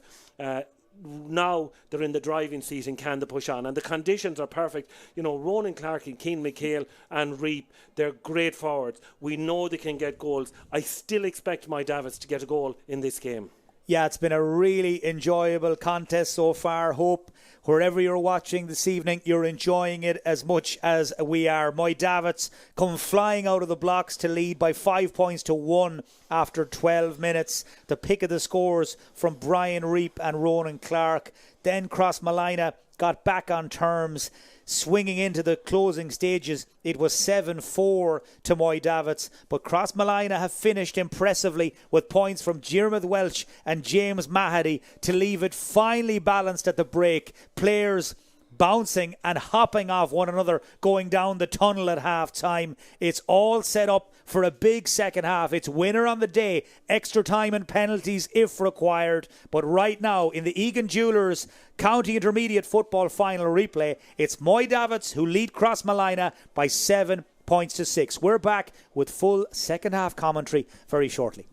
Now they're in the driving seat and can they push on? And the conditions are perfect. Ronan Clark and Keane McHale and Reap, they're great forwards. We know they can get goals. I still expect my Davitts to get a goal in this game. Yeah, it's been a really enjoyable contest so far. Hope wherever you're watching this evening, you're enjoying it as much as we are. My Davitts come flying out of the blocks to lead by 5 points to 1 after 12 minutes. The pick of the scores from Brian Reap and Ronan Clark. Then Crossmolina got back on terms, swinging into the closing stages. It was 7-4 to My Davitts, but Crossmolina have finished impressively with points from Diarmuid Welch and James Mahady to leave it finely balanced at the break. Players bouncing and hopping off one another going down the tunnel at half time. It's all set up for a big second half. It's winner on the day, extra time and penalties if required. But right now in the Egan Jewellers County Intermediate Football Final replay, it's My Davitts who lead Crossmolina by 7 points to 6. We're back with full second half commentary very shortly.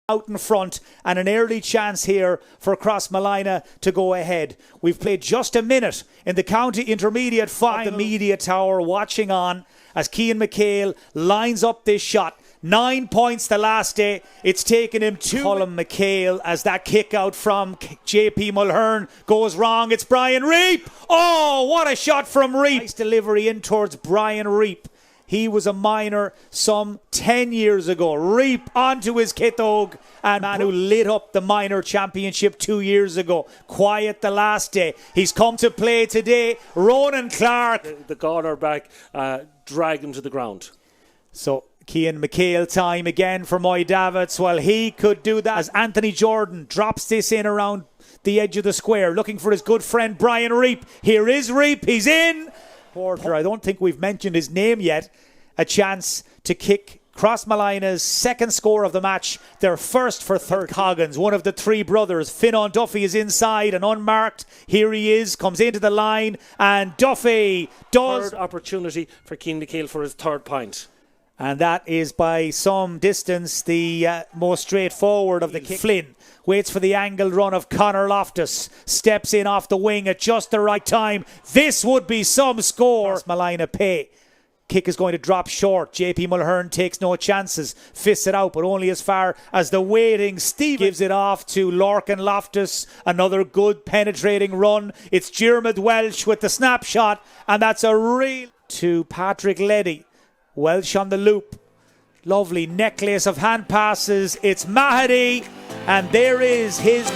Out in front, and an early chance here for Crossmolina to go ahead. We've played just a minute in the County Intermediate final. The media tower watching on as Cian McHale lines up this shot. 9 points the last day. It's taken him 2. Colin McHale as that kick out from JP Mulhern goes wrong. It's Brian Reap. Oh, what a shot from Reap. Nice delivery in towards Brian Reap. He was a minor some 10 years ago. Reap onto his Kitog, and man who lit up the minor championship 2 years ago. Quiet the last day. He's come to play today. Ronan Clark. The cornerback dragged him to the ground. So Cian McHale time again for My Davitts. Well, he could do that as Anthony Jordan drops this in around the edge of the square, looking for his good friend Brian Reap. Here is Reap. He's in. Porter, I don't think we've mentioned his name yet. A chance to kick Crossmolina's second score of the match, their first for third. Coggins, one of the 3 brothers. Fionn Duffy is inside and unmarked. Here he is, comes into the line, and Duffy does. Third opportunity for Cian McHale for his 3rd point. And that is by some distance the most straightforward of the kick. Flynn waits for the angled run of Conor Loftus. Steps in off the wing at just the right time. This would be some score. Crossmolina pay. Kick is going to drop short. JP Mulhern takes no chances. Fists it out, but only as far as the waiting Steve gives it off to Lorcan Loftus. Another good penetrating run. It's Diarmuid Welch with the snapshot, and that's a real to Patrick Leddy. Welch on the loop. Lovely necklace of hand passes. It's Mahady, and there is his...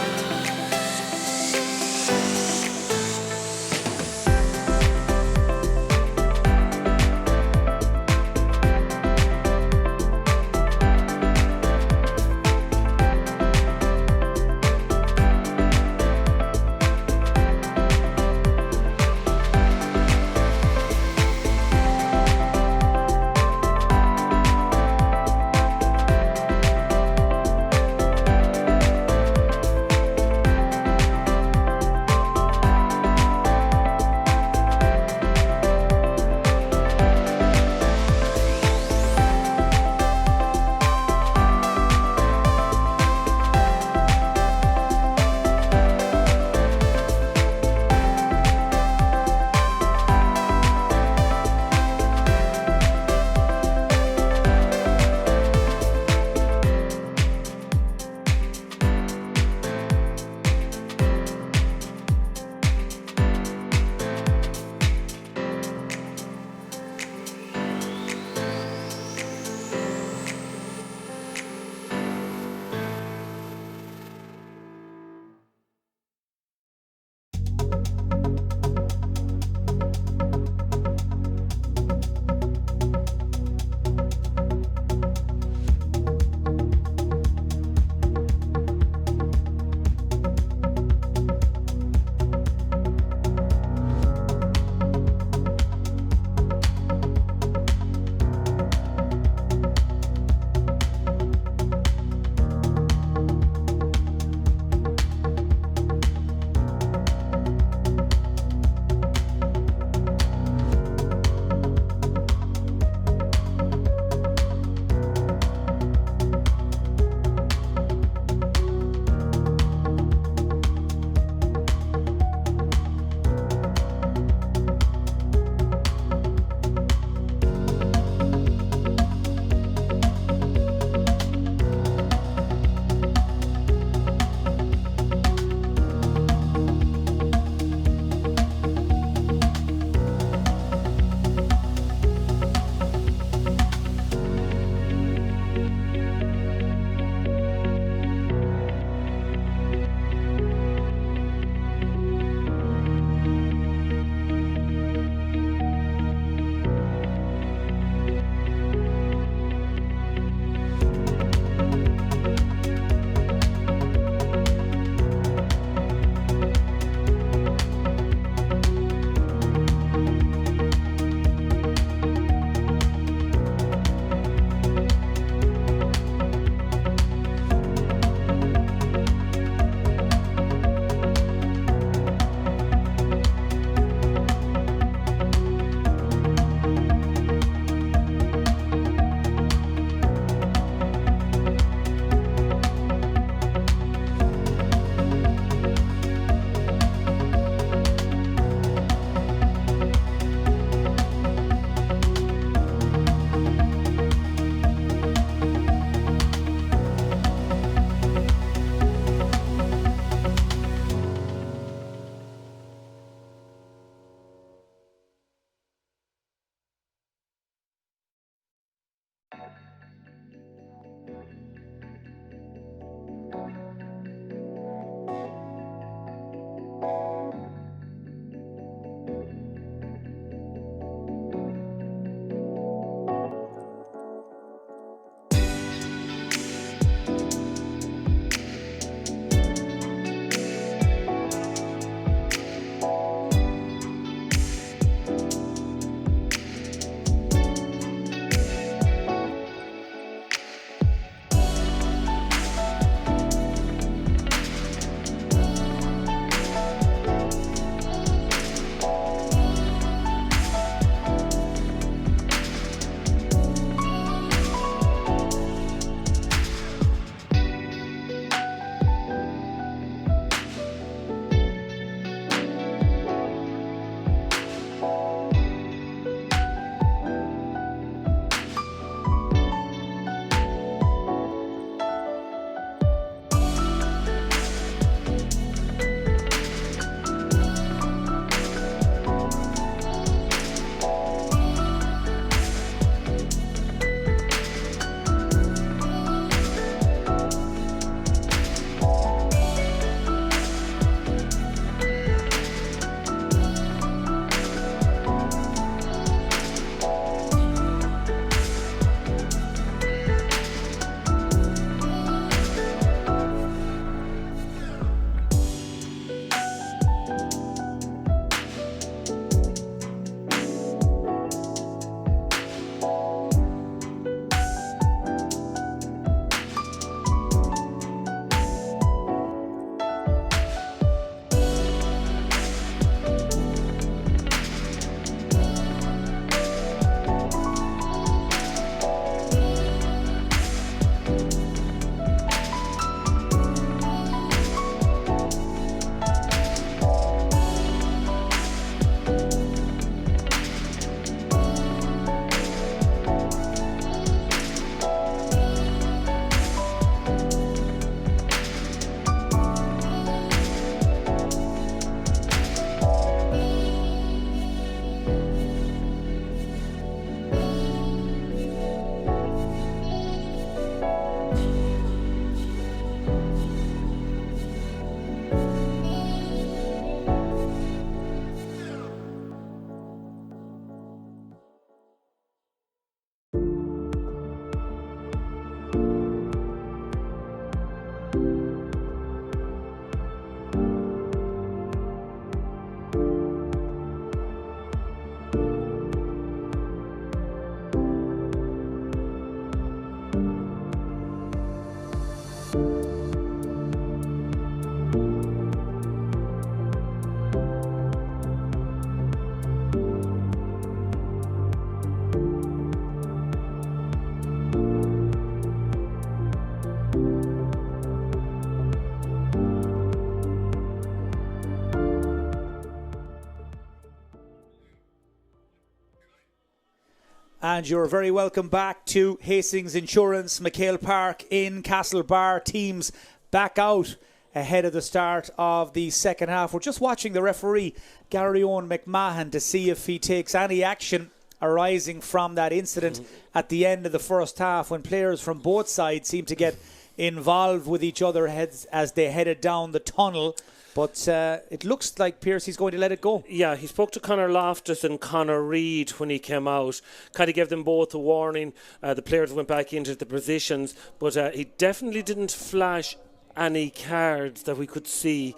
And you're very welcome back to Hastings Insurance, McHale Park in Castlebar. Teams back out ahead of the start of the second half. We're just watching the referee, Gary Owen McMahon, to see if he takes any action arising from that incident at the end of the first half, when players from both sides seem to get involved with each other as they headed down the tunnel. But it looks like Piercy's going to let it go. Yeah, he spoke to Conor Loftus and Conor Reid when he came out. Kind of gave them both a warning. The players went back into the positions, but he definitely didn't flash any cards that we could see.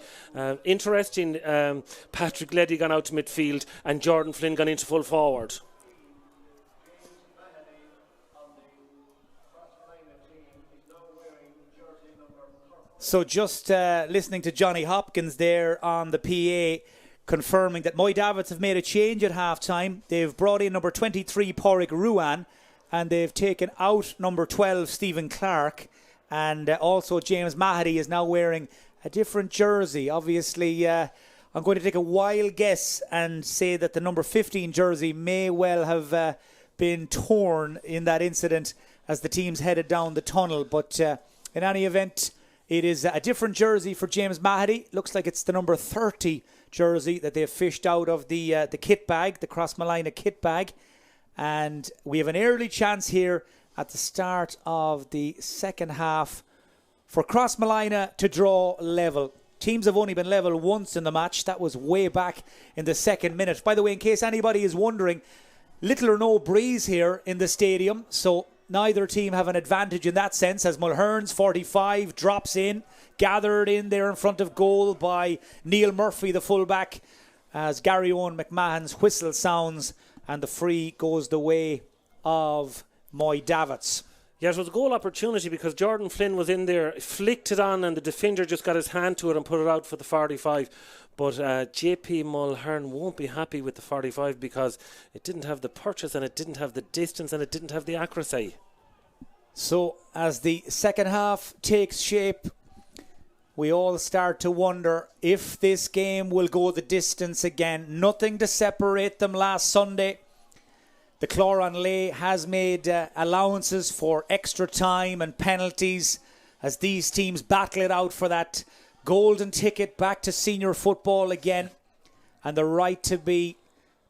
Interesting, Patrick Leddy gone out to midfield and Jordan Flynn gone into full forward. So just listening to Johnny Hopkins there on the PA, confirming that Moy Davitts have made a change at half-time. They've brought in number 23, Pádraig Ruan, and they've taken out number 12, Stephen Clark. And also James Mahady is now wearing a different jersey. Obviously, I'm going to take a wild guess and say that the number 15 jersey may well have been torn in that incident as the teams headed down the tunnel. But in any event, it is a different jersey for James Mahady. Looks like it's the number 30 jersey that they've fished out of the kit bag, the Crossmolina kit bag. And we have an early chance here at the start of the second half for Crossmolina to draw level. Teams have only been level once in the match. That was way back in the second minute. By the way, in case anybody is wondering, little or no breeze here in the stadium, so neither team have an advantage in that sense, as Mulhern's 45 drops in, gathered in there in front of goal by Neil Murphy, the fullback, as Gary Owen McMahon's whistle sounds and the free goes the way of Moy Davitts. Yeah, it was a goal opportunity because Jordan Flynn was in there, flicked it on, and the defender just got his hand to it and put it out for the 45. But JP Mulhern won't be happy with the 45 because it didn't have the purchase and it didn't have the distance and it didn't have the accuracy. So as the second half takes shape, we all start to wonder if this game will go the distance again. Nothing to separate them last Sunday. The Cloran Lay has made allowances for extra time and penalties as these teams battle it out for that golden ticket back to senior football again and the right to be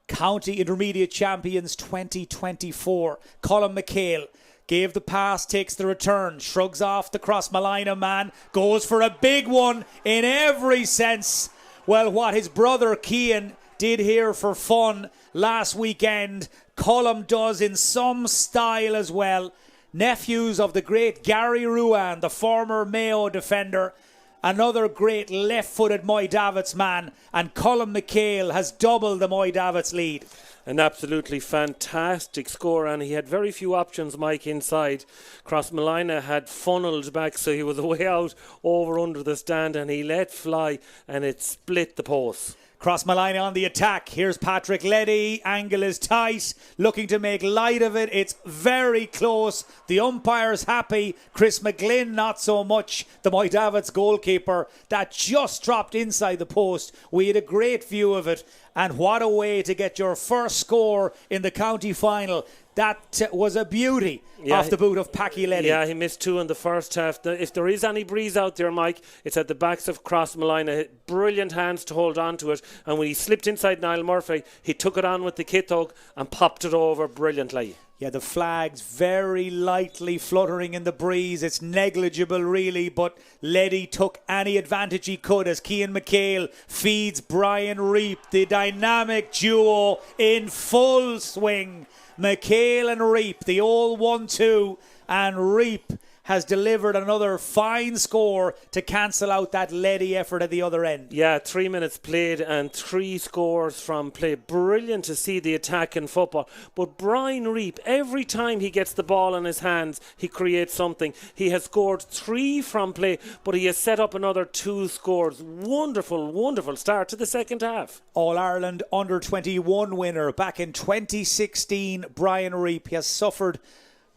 County Intermediate Champions 2024. Colin McHale gave the pass, takes the return, shrugs off the Crossmolina man, goes for a big one in every sense. Well, what his brother Cian did here for fun last weekend, Colm does in some style as well. Nephews of the great Gary Ruan, the former Mayo defender, another great left-footed Moy Davitts man, and Colm McHale has doubled the Moy Davitts lead. An absolutely fantastic score, and he had very few options, Mike, inside. Crossmolina had funneled back, so he was way out over under the stand, and he let fly, and it split the post. Crossmolina on the attack. Here's Patrick Leddy. Angle is tight. Looking to make light of it. It's very close. The umpire's happy. Chris McGlynn not so much. The Moy Davitts goalkeeper. That just dropped inside the post. We had a great view of it. And what a way to get your first score in the county final. That was a beauty off the boot of Packy Leddy. Yeah, he missed two in the first half. If there is any breeze out there, Mike, it's at the backs of Crossmolina. Brilliant hands to hold on to it. And when he slipped inside Niall Murphy, he took it on with the kit hug and popped it over brilliantly. Yeah, the flag's very lightly fluttering in the breeze. It's negligible, really, but Leddy took any advantage he could as Cian McHale feeds Brian Reap, the dynamic duo in full swing. McHale and Reap, the old 1-2, and Reap has delivered another fine score to cancel out that Leddy effort at the other end. Yeah, 3 minutes played and 3 scores from play. Brilliant to see the attack in football. But Brian Reap, every time he gets the ball in his hands, he creates something. He has scored 3 from play, but he has set up another 2 scores. Wonderful, wonderful start to the second half. All-Ireland Under-21 winner back in 2016, Brian Reap. He has suffered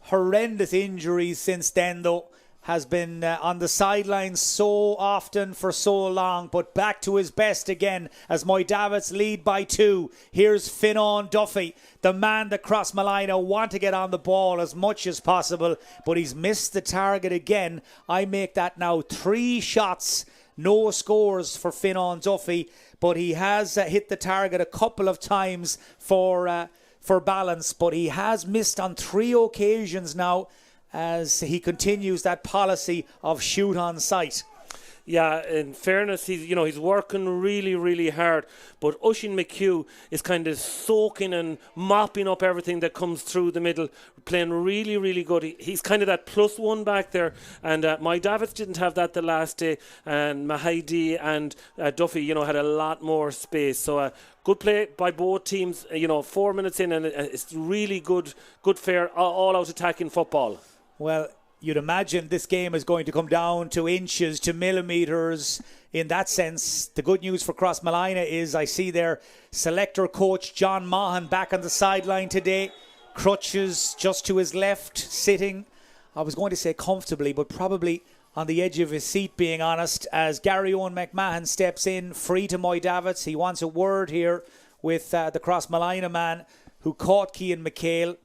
horrendous injuries since then, though. has been on the sidelines so often for so long, but back to his best again as Davitts lead by 2. Here's Fionnán Duffy, the man that Crossmolina want to get on the ball as much as possible, but he's missed the target again. I make that now 3 shots, no scores for Fionnán Duffy, but he has hit the target a couple of times for balance, but he has missed on 3 occasions now, as he continues that policy of shoot on sight. Yeah, in fairness, he's working really, really hard. But Oisín McHugh is kind of soaking and mopping up everything that comes through the middle, playing really, really good. He's kind of that +1 back there. And Davitts didn't have that the last day. And Mahidi and Duffy, had a lot more space. So good play by both teams. 4 minutes in, and it's really good, fair, all-out attacking football. Well, you'd imagine this game is going to come down to inches, to millimetres. In that sense, the good news for Crossmolina is I see their selector coach John Maughan back on the sideline today. Crutches just to his left, sitting, I was going to say comfortably, but probably on the edge of his seat, being honest, as Gary Owen McMahon steps in, free to Davitts. He wants a word here with the Crossmolina man who caught Cian McHale.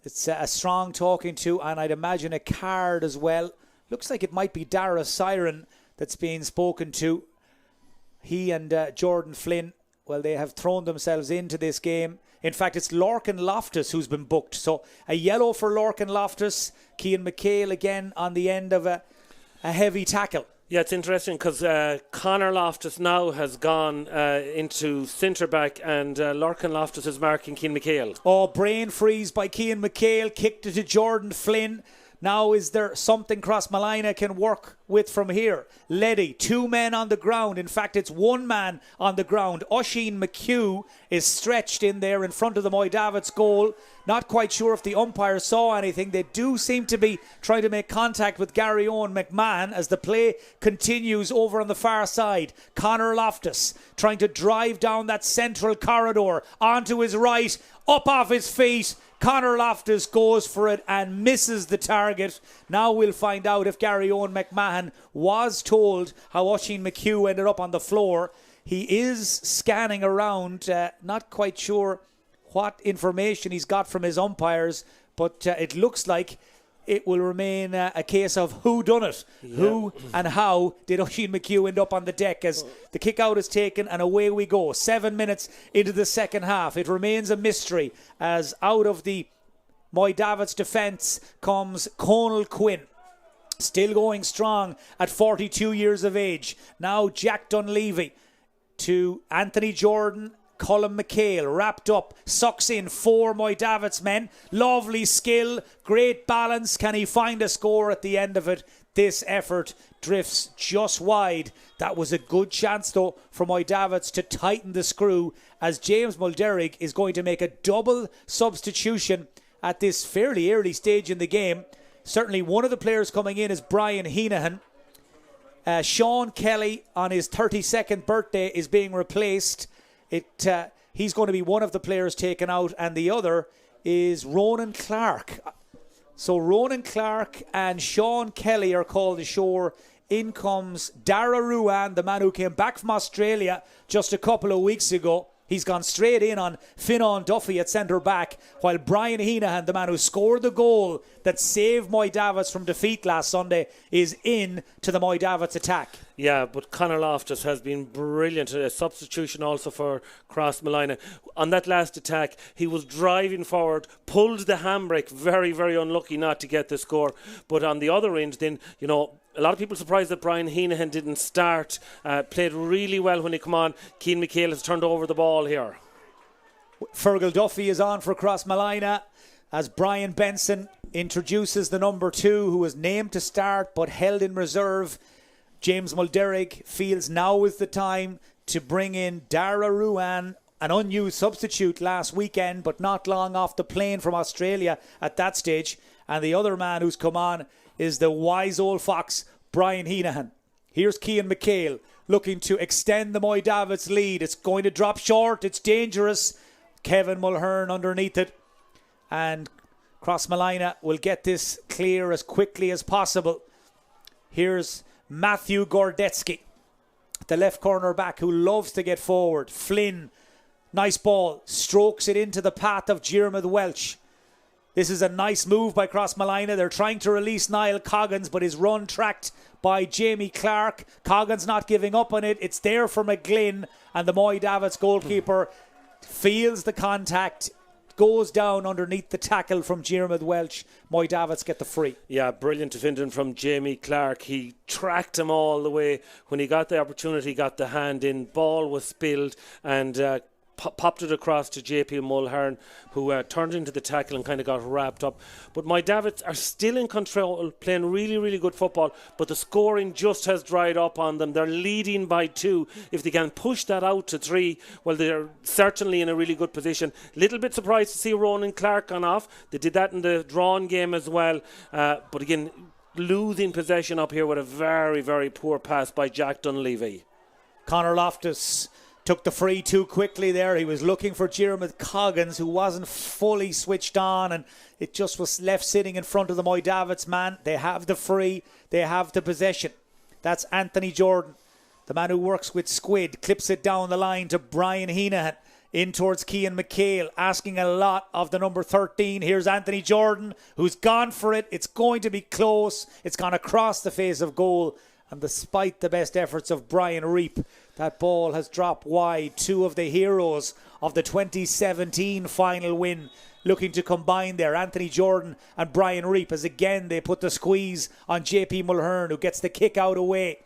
It's a strong talking to, and I'd imagine a card as well. Looks like it might be Dara Siren that's being spoken to. He and Jordan Flynn, well, they have thrown themselves into this game. In fact, it's Lorcan Loftus who's been booked. So a yellow for Lorcan Loftus. Cian McHale again on the end of a heavy tackle. Yeah, it's interesting because Conor Loftus now has gone into centre-back, and Lorcan Loftus is marking Cian McHale. Oh, brain freeze by Cian McHale, kicked it to Jordan Flynn. Now is there something Crossmolina can work with from here? Leddy, 2 men on the ground. In fact, it's 1 man on the ground. Oisín McHugh is stretched in there in front of the Davitts goal. Not quite sure if the umpire saw anything. They do seem to be trying to make contact with Gary Owen McMahon as the play continues over on the far side. Conor Loftus trying to drive down that central corridor onto his right, up off his feet. Conor Loftus goes for it and misses the target. Now we'll find out if Gary Owen McMahon was told how Oisín McHugh ended up on the floor. He is scanning around, not quite sure what information he's got from his umpires, but it looks like it will remain a case of who done it. Yeah. Who and how did Oisín McHugh end up on the deck as the kick out is taken and away we go. 7 minutes into the second half. It remains a mystery as out of the Davitts defence comes Conal Quinn. Still going strong at 42 years of age. Now Jack Dunleavy to Anthony Jordan. Colin McHale wrapped up, sucks in 4 Davitts men. Lovely skill, great balance. Can he find a score at the end of it? This effort drifts just wide. That was a good chance though for Davitts to tighten the screw as James Mulderrick is going to make a double substitution at this fairly early stage in the game. Certainly one of the players coming in is Brian Heenahan. Sean Kelly on his 32nd birthday is being replaced. He's going to be one of the players taken out, and the other is Ronan Clark. So Ronan Clark and Sean Kelly are called ashore. In comes Dara Ruan, the man who came back from Australia just a couple of weeks ago. He's gone straight in on Fionnán Duffy at centre-back, while Brian Heenahan, the man who scored the goal that saved Davitts from defeat last Sunday, is in to the Davitts attack. Yeah, but Conor Loftus has been brilliant. A substitution also for Crossmolina. On that last attack, he was driving forward, pulled the handbrake, very, very unlucky not to get the score. But on the other end, then, a lot of people surprised that Brian Heenahan didn't start. Played really well when he came on. Cian McHale has turned over the ball here. Fergal Duffy is on for Crossmolina as Brian Benson introduces the number 2 who was named to start but held in reserve. James Mulderrick feels now is the time to bring in Dara Ruan, an unused substitute last weekend but not long off the plane from Australia at that stage. And the other man who's come on is the wise old fox, Brian Heenahan. Here's Cian McHale looking to extend the Davitts lead. It's going to drop short. It's dangerous. Kevin Mulhern underneath it. And Crossmolina will get this clear as quickly as possible. Here's Matthew Gordetsky, the left corner back who loves to get forward. Flynn, nice ball, strokes it into the path of Diarmuid Welch. This is a nice move by Crossmolina. They're trying to release Niall Coggins, but his run tracked by Jamie Clark. Coggins not giving up on it. It's there for McGlynn, and the Moy Davitts goalkeeper feels the contact, goes down underneath the tackle from Diarmuid Welch. Moy Davitts get the free. Yeah, brilliant defending from Jamie Clark. He tracked him all the way. When he got the opportunity, got the hand in, ball was spilled, and popped it across to JP Mulhern, who turned into the tackle and kind of got wrapped up. But my Davitts are still in control, playing really, really good football, but the scoring just has dried up on them. They're leading by 2. If they can push that out to 3, well, they're certainly in a really good position. Little bit surprised to see Ronan Clark gone off. They did that in the drawn game as well. But again, losing possession up here with a very, very poor pass by Jack Dunleavy. Conor Loftus took the free too quickly there. He was looking for Diarmuid Coggins, who wasn't fully switched on, and it just was left sitting in front of the Moy Davitts man. They have the free. They have the possession. That's Anthony Jordan, the man who works with Squid, clips it down the line to Brian Heenahan, in towards Cian McHale, asking a lot of the number 13. Here's Anthony Jordan, who's gone for it. It's going to be close. It's gone across the face of goal. And despite the best efforts of Brian Reap, that ball has dropped wide. 2 of the heroes of the 2017 final win looking to combine there. Anthony Jordan and Brian Reap, as again they put the squeeze on JP Mulhern, who gets the kick out away.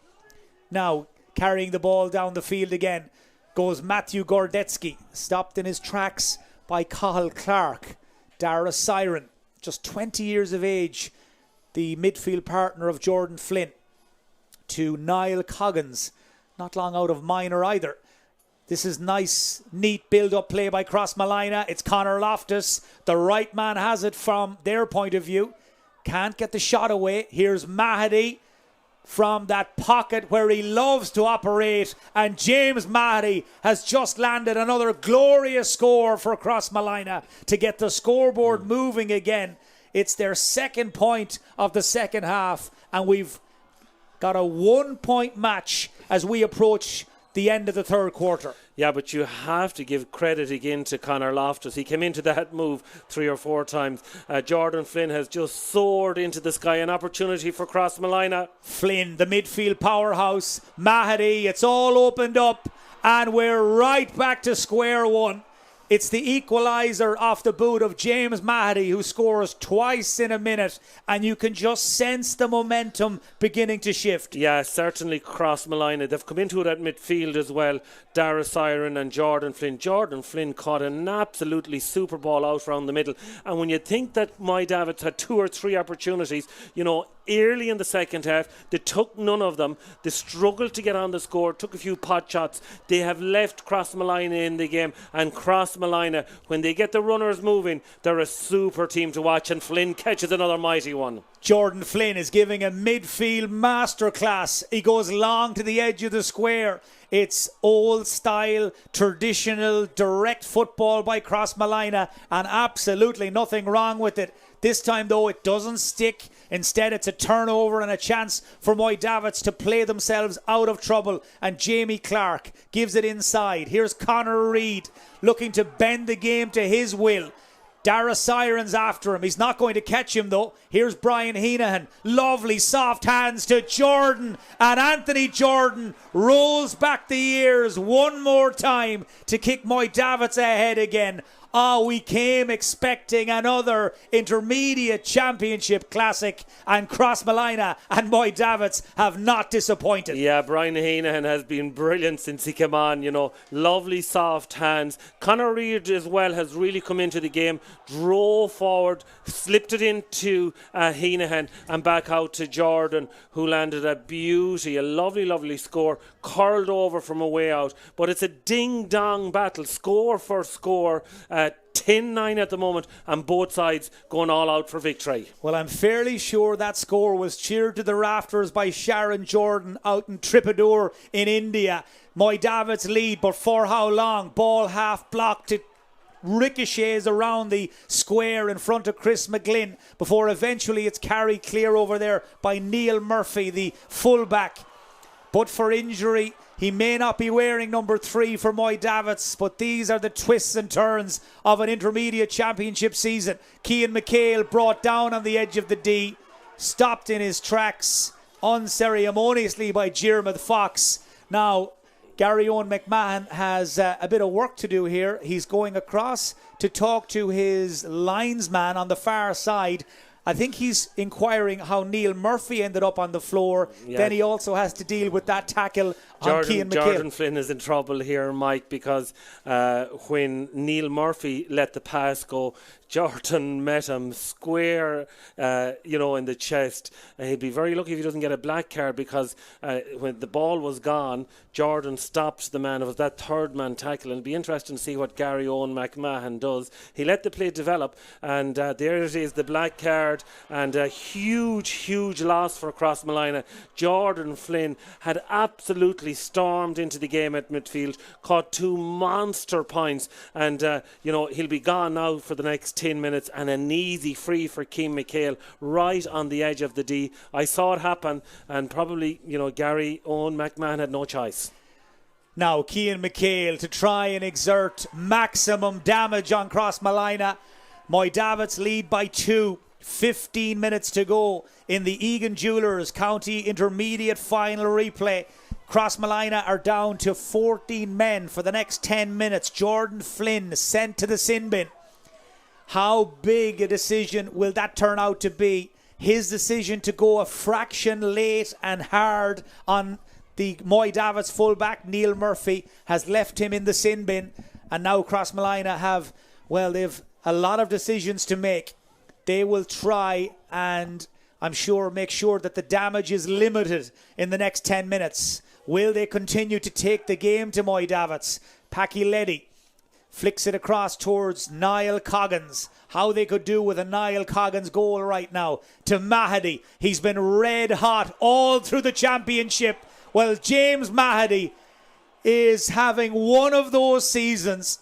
Now carrying the ball down the field again goes Matthew Gordetsky, stopped in his tracks by Cathal Clark. Dara Siren, just 20 years of age, the midfield partner of Jordan Flynn, to Niall Coggins, not long out of minor either. This is nice, neat build-up play by Crossmolina. It's Conor Loftus. The right man has it from their point of view. Can't get the shot away. Here's Mahady from that pocket where he loves to operate. And James Mahady has just landed another glorious score for Crossmolina to get the scoreboard moving again. It's their second point of the second half, and we've got a 1-point match as we approach the end of the third quarter. Yeah, but you have to give credit again to Conor Loftus. He came into that move 3 or 4 times. Jordan Flynn has just soared into the sky. An opportunity for Crossmolina. Flynn, the midfield powerhouse. Mahady, it's all opened up, and we're right back to square one. It's the equaliser off the boot of James Mahady, who scores twice in a minute, and you can just sense the momentum beginning to shift. Yeah, certainly Crossmolina. They've come into it at midfield as well. Dara Siren and Jordan Flynn. Jordan Flynn caught an absolutely super ball out around the middle. And when you think that Moy Davitts had 2 or 3 opportunities, early in the second half, they took none of them. They struggled to get on the score, took a few pot shots. They have left Crossmolina in the game, and Crossmolina, when they get the runners moving, they're a super team to watch, and Flynn catches another mighty one. Jordan Flynn is giving a midfield masterclass. He goes long to the edge of the square. It's old style, traditional, direct football by Crossmolina, and absolutely nothing wrong with it. This time, though, it doesn't stick. Instead, it's a turnover and a chance for Moy Davitts to play themselves out of trouble. And Jamie Clark gives it inside. Here's Conor Reid looking to bend the game to his will. Dara Siren's after him. He's not going to catch him, though. Here's Brian Heenahan. Lovely soft hands to Jordan. And Anthony Jordan rolls back the ears one more time to kick Moy Davitts ahead again. We came expecting another intermediate championship classic, and Crossmolina and Moy Davitts have not disappointed. Yeah, Brian Heenahan has been brilliant since he came on, lovely soft hands. Conor Reid as well has really come into the game, drove forward, slipped it into Heenahan and back out to Jordan, who landed a beauty, a lovely, lovely score, curled over from a way out. But it's a ding-dong battle, score for score, 10-9 at the moment, and both sides going all out for victory. Well, I'm fairly sure that score was cheered to the rafters by Sharon Jordan out in Trippadore in India. Moy Davitts lead, but for how long? Ball half blocked. It ricochets around the square in front of Chris McGlynn before eventually it's carried clear over there by Neil Murphy, the fullback. But for injury, he may not be wearing number 3 for Moy Davitts, but these are the twists and turns of an intermediate championship season. Cian McHale brought down on the edge of the D, stopped in his tracks unceremoniously by Diarmuid Fox. Now, Gary Owen McMahon has a bit of work to do here. He's going across to talk to his linesman on the far side. I think he's inquiring how Neil Murphy ended up on the floor. Yeah. Then he also has to deal with that tackle on Cian McHale. Jordan Flynn is in trouble here, Mike, because when Neil Murphy let the pass go, Jordan met him square, in the chest. He'd be very lucky if he doesn't get a black card, because when the ball was gone, Jordan stopped the man. It was that third man tackle, and it'd be interesting to see what Gary Owen McMahon does. He let the play develop, and there it is, the black card, and a huge loss for Crossmolina. Jordan Flynn had absolutely stormed into the game at midfield, caught 2 monster points, and he'll be gone now for the next 10 minutes, and an easy free for Cian McHale right on the edge of the D. I saw it happen, and probably Gary Owen McMahon had no choice. Now Cian McHale to try and exert maximum damage on Crossmolina. Moy Davitts lead by 2. 15 minutes to go in the Egan Jewelers County Intermediate Final replay. Crossmolina are down to 14 men for the next 10 minutes. Jordan Flynn sent to the sin bin. How big a decision will that turn out to be? His decision to go a fraction late and hard on the Moy Davitts fullback, Neil Murphy, has left him in the sin bin. And now Crossmolina they've a lot of decisions to make. They will try and, I'm sure, make sure that the damage is limited in the next 10 minutes. Will they continue to take the game to Moy Davitts? Packy Leddy flicks it across towards Niall Coggins. How they could do with a Niall Coggins goal right now. To Mahady. He's been red hot all through the championship. Well, James Mahady is having one of those seasons.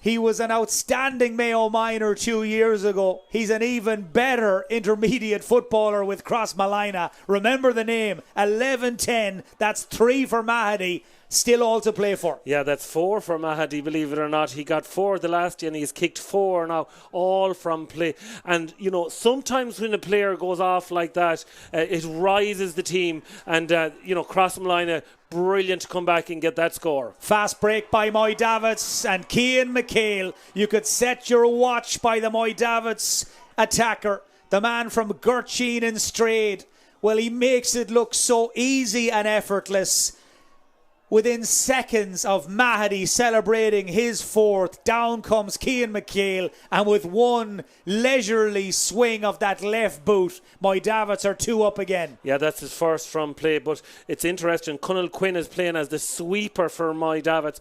He was an outstanding Mayo minor 2 years ago. He's an even better intermediate footballer with Crossmolina. Remember the name, 11-10. That's 3 for Mahady. Still all to play for. Yeah, that's 4 for Mahady, believe it or not. He got 4 the last year and he's kicked 4 now, all from play. And, sometimes when a player goes off like that, it rises the team. And, Crossmolina, brilliant to come back and get that score. Fast break by Moy Davitts and Cian McHale. You could set your watch by the Moy Davitts attacker, the man from Gurcheen and Strayed. Well, he makes it look so easy and effortless. Within seconds of Mahady celebrating his 4th, down comes Cian McHale, and with one leisurely swing of that left boot, Moy Davitts are 2 up again. Yeah, that's his first from play, but it's interesting. Connell Quinn is playing as the sweeper for Moy Davitts.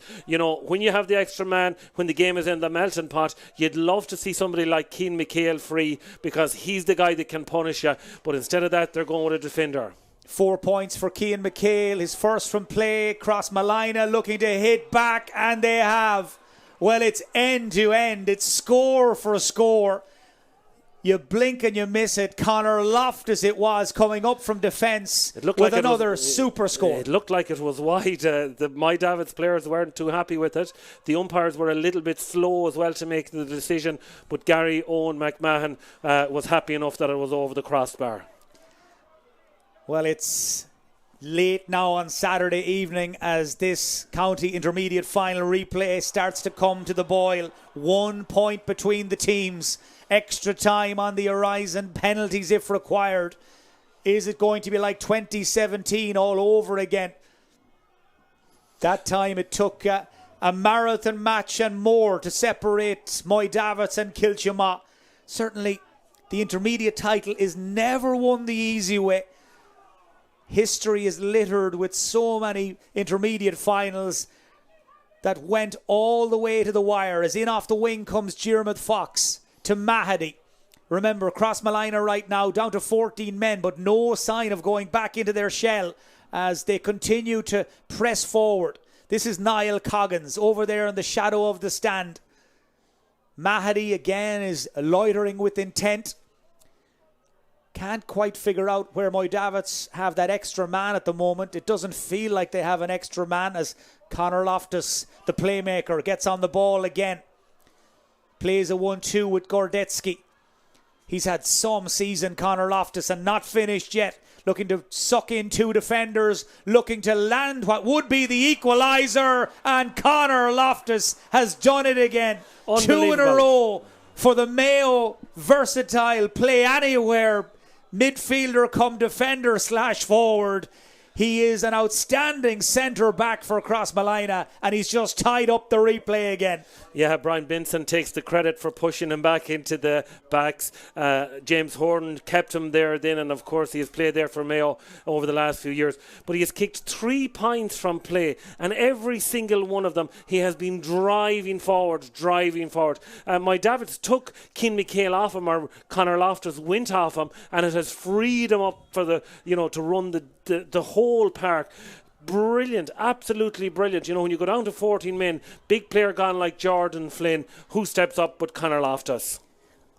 When you have the extra man, when the game is in the melting pot, you'd love to see somebody like Cian McHale free, because he's the guy that can punish you, but instead of that, they're going with a defender. 4 points for Cian McHale, his first from play. Crossmolina looking to hit back, and they have. Well, it's end to end. It's score for score. You blink and you miss it. Conor Loftus it was coming up from defence with another super score. It looked like it was wide. The Moy Davitts players weren't too happy with it. The umpires were a little bit slow as well to make the decision, but Gary Owen McMahon was happy enough that it was over the crossbar. Well, it's late now on Saturday evening as this county intermediate final replay starts to come to the boil. 1 point between the teams. Extra time on the horizon. Penalties if required. Is it going to be like 2017 all over again? That time it took a marathon match and more to separate Moy Davitts and Kilchuma. Certainly the intermediate title is never won the easy way. History is littered with so many intermediate finals that went all the way to the wire. As in off the wing comes Diarmuid Fox to Mahady. Remember, Crossmolina right now down to 14 men, but no sign of going back into their shell as they continue to press forward. This is Niall Coggins over there in the shadow of the stand. Mahady again is loitering with intent. Can't quite figure out where Moy Davitts have that extra man at the moment. It doesn't feel like they have an extra man as Conor Loftus, the playmaker, gets on the ball again. Plays a 1-2 with Gordetsky. He's had some season, Conor Loftus, and not finished yet. Looking to suck in 2 defenders, looking to land what would be the equaliser, and Conor Loftus has done it again. 2 in a row for the Mayo versatile play anywhere midfielder come defender / forward. He is an outstanding centre back for Crossmolina, and he's just tied up the replay again. Yeah, Brian Benson takes the credit for pushing him back into the backs. James Horton kept him there then, and of course he has played there for Mayo over the last few years. But he has kicked 3 points from play, and every single one of them he has been driving forward. My Davitts took Keane McHale off him, or Conor Loftus went off him, and it has freed him up for to run the whole park. Brilliant, absolutely brilliant. When you go down to 14 men, big player gone like Jordan Flynn, who steps up but Conor Loftus?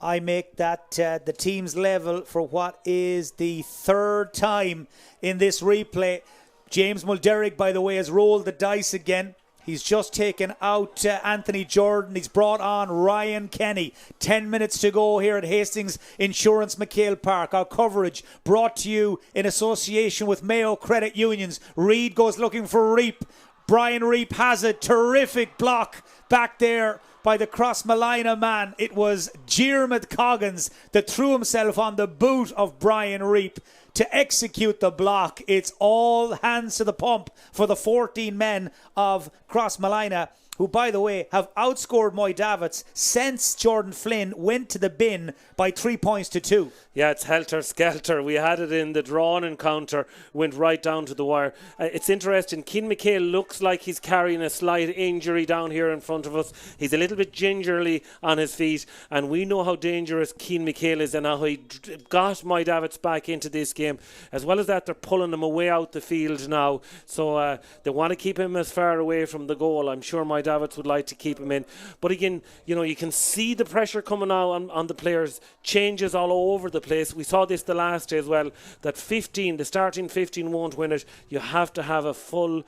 I make that the team's level for what is the 3rd time in this replay. James Mulderrick, by the way, has rolled the dice again. He's just taken out Anthony Jordan. He's brought on Ryan Kenny. 10 minutes to go here at Hastings Insurance McHale Park. Our coverage brought to you in association with Mayo Credit Unions. Reid goes looking for Reap. Brian Reap has a terrific block back there by the Crossmolina man. It was Diarmuid Coggins that threw himself on the boot of Brian Reap to execute the block. It's all hands to the pump for the 14 men of Crossmolina, who, by the way, have outscored Moy Davitts since Jordan Flynn went to the bin by 3 points to 2. Yeah, it's helter-skelter. We had it in the drawn encounter, went right down to the wire. It's interesting. Keane McHale looks like he's carrying a slight injury down here in front of us. He's a little bit gingerly on his feet, and we know how dangerous Keane McHale is and how he got Moy Davitts back into this game. As well as that, they're pulling him away out the field now. So they want to keep him as far away from the goal. I'm sure Moy Davitts would like to keep him in. But again, you can see the pressure coming now on the players. Changes all over the place. We saw this the last day as well, that the starting 15 won't win it. You have to have a full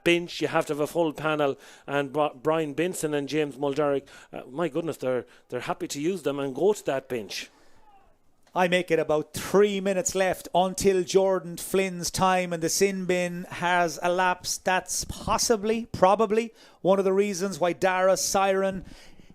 bench. You have to have a full panel. And Brian Benson and James Mulderrick, my goodness, they're happy to use them and go to that bench. I make it about 3 minutes left until Jordan Flynn's time in the sin bin has elapsed. That's probably one of the reasons why Dara Siren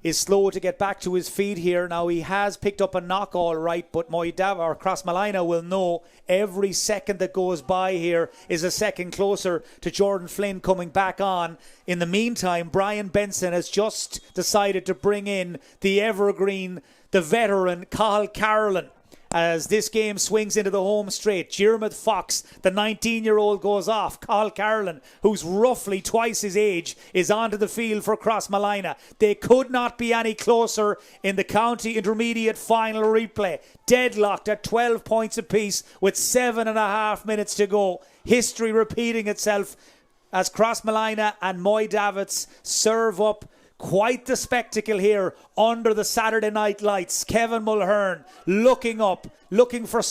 is slow to get back to his feet here. Now, he has picked up a knock all right, but Crossmolina will know every second that goes by here is a second closer to Jordan Flynn coming back on. In the meantime, Brian Benson has just decided to bring in the evergreen, the veteran, Cathal Carolan. As this game swings into the home straight, Diarmuid Fox, the 19-year-old, goes off. Cathal Carolan, who's roughly twice his age, is onto the field for Crossmolina. They could not be any closer in the county intermediate final replay. Deadlocked at 12 points apiece with 7.5 minutes to go. History repeating itself as Crossmolina and Moy Davitts serve up quite the spectacle here under the Saturday night lights. Kevin Mulhern looking up, looking for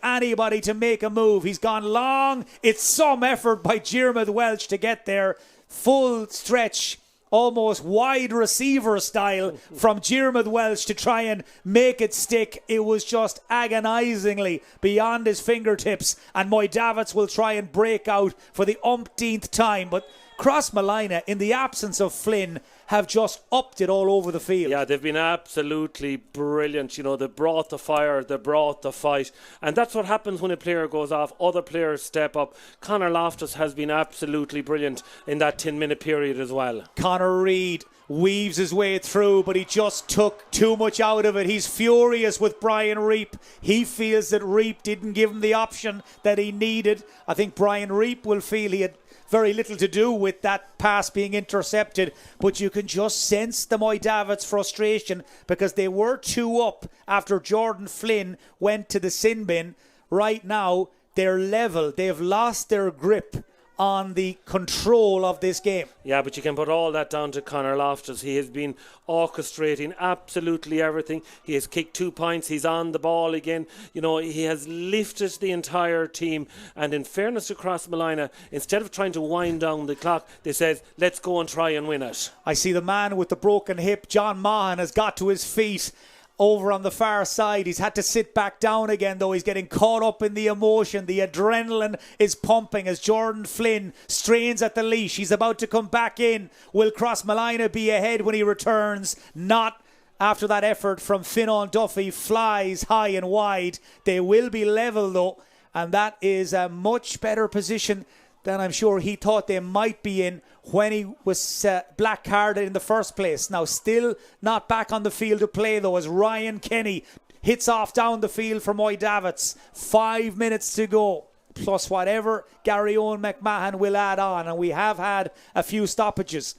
anybody to make a move. He's gone long. It's some effort by Diarmuid Welch to get there. Full stretch, almost wide receiver style from Diarmuid Welch to try and make it stick. It was just agonisingly beyond his fingertips, and Moy Davitts will try and break out for the umpteenth time. But Crossmolina, in the absence of Flynn, have just upped it all over the field. Yeah, they've been absolutely brilliant. They brought the fire, they brought the fight. And that's what happens when a player goes off. Other players step up. Conor Loftus has been absolutely brilliant in that 10-minute period as well. Conor Reid weaves his way through, but he just took too much out of it. He's furious with Brian Reap. He feels that Reap didn't give him the option that he needed. I think Brian Reap will feel he had very little to do with that pass being intercepted, but you can just sense the Moy Davitts frustration because they were 2 up after Jordan Flynn went to the sin bin. Right now, they're level. They've lost their grip on the control of this game. Yeah, but you can put all that down to Conor Loftus. He has been orchestrating absolutely everything. He has kicked 2 points. He's on the ball again. He has lifted the entire team. And in fairness to Crossmolina, instead of trying to wind down the clock, they said, let's go and try and win it. I see the man with the broken hip, John Mahan, has got to his feet over on the far side. He's had to sit back down again, though. He's getting caught up in the emotion. The adrenaline is pumping as Jordan Flynn strains at the leash. He's about to come back in. Will Crossmolina be ahead when he returns? Not after that effort from Fionnán Duffy flies high and wide. They will be level, though, and that is a much better position than I'm sure he thought they might be in when he was black carded in the first place. Now still not back on the field to play, though, as Ryan Kenny hits off down the field for Moy Davitts. 5 minutes to go, plus whatever Gary Owen McMahon will add on, and we have had a few stoppages.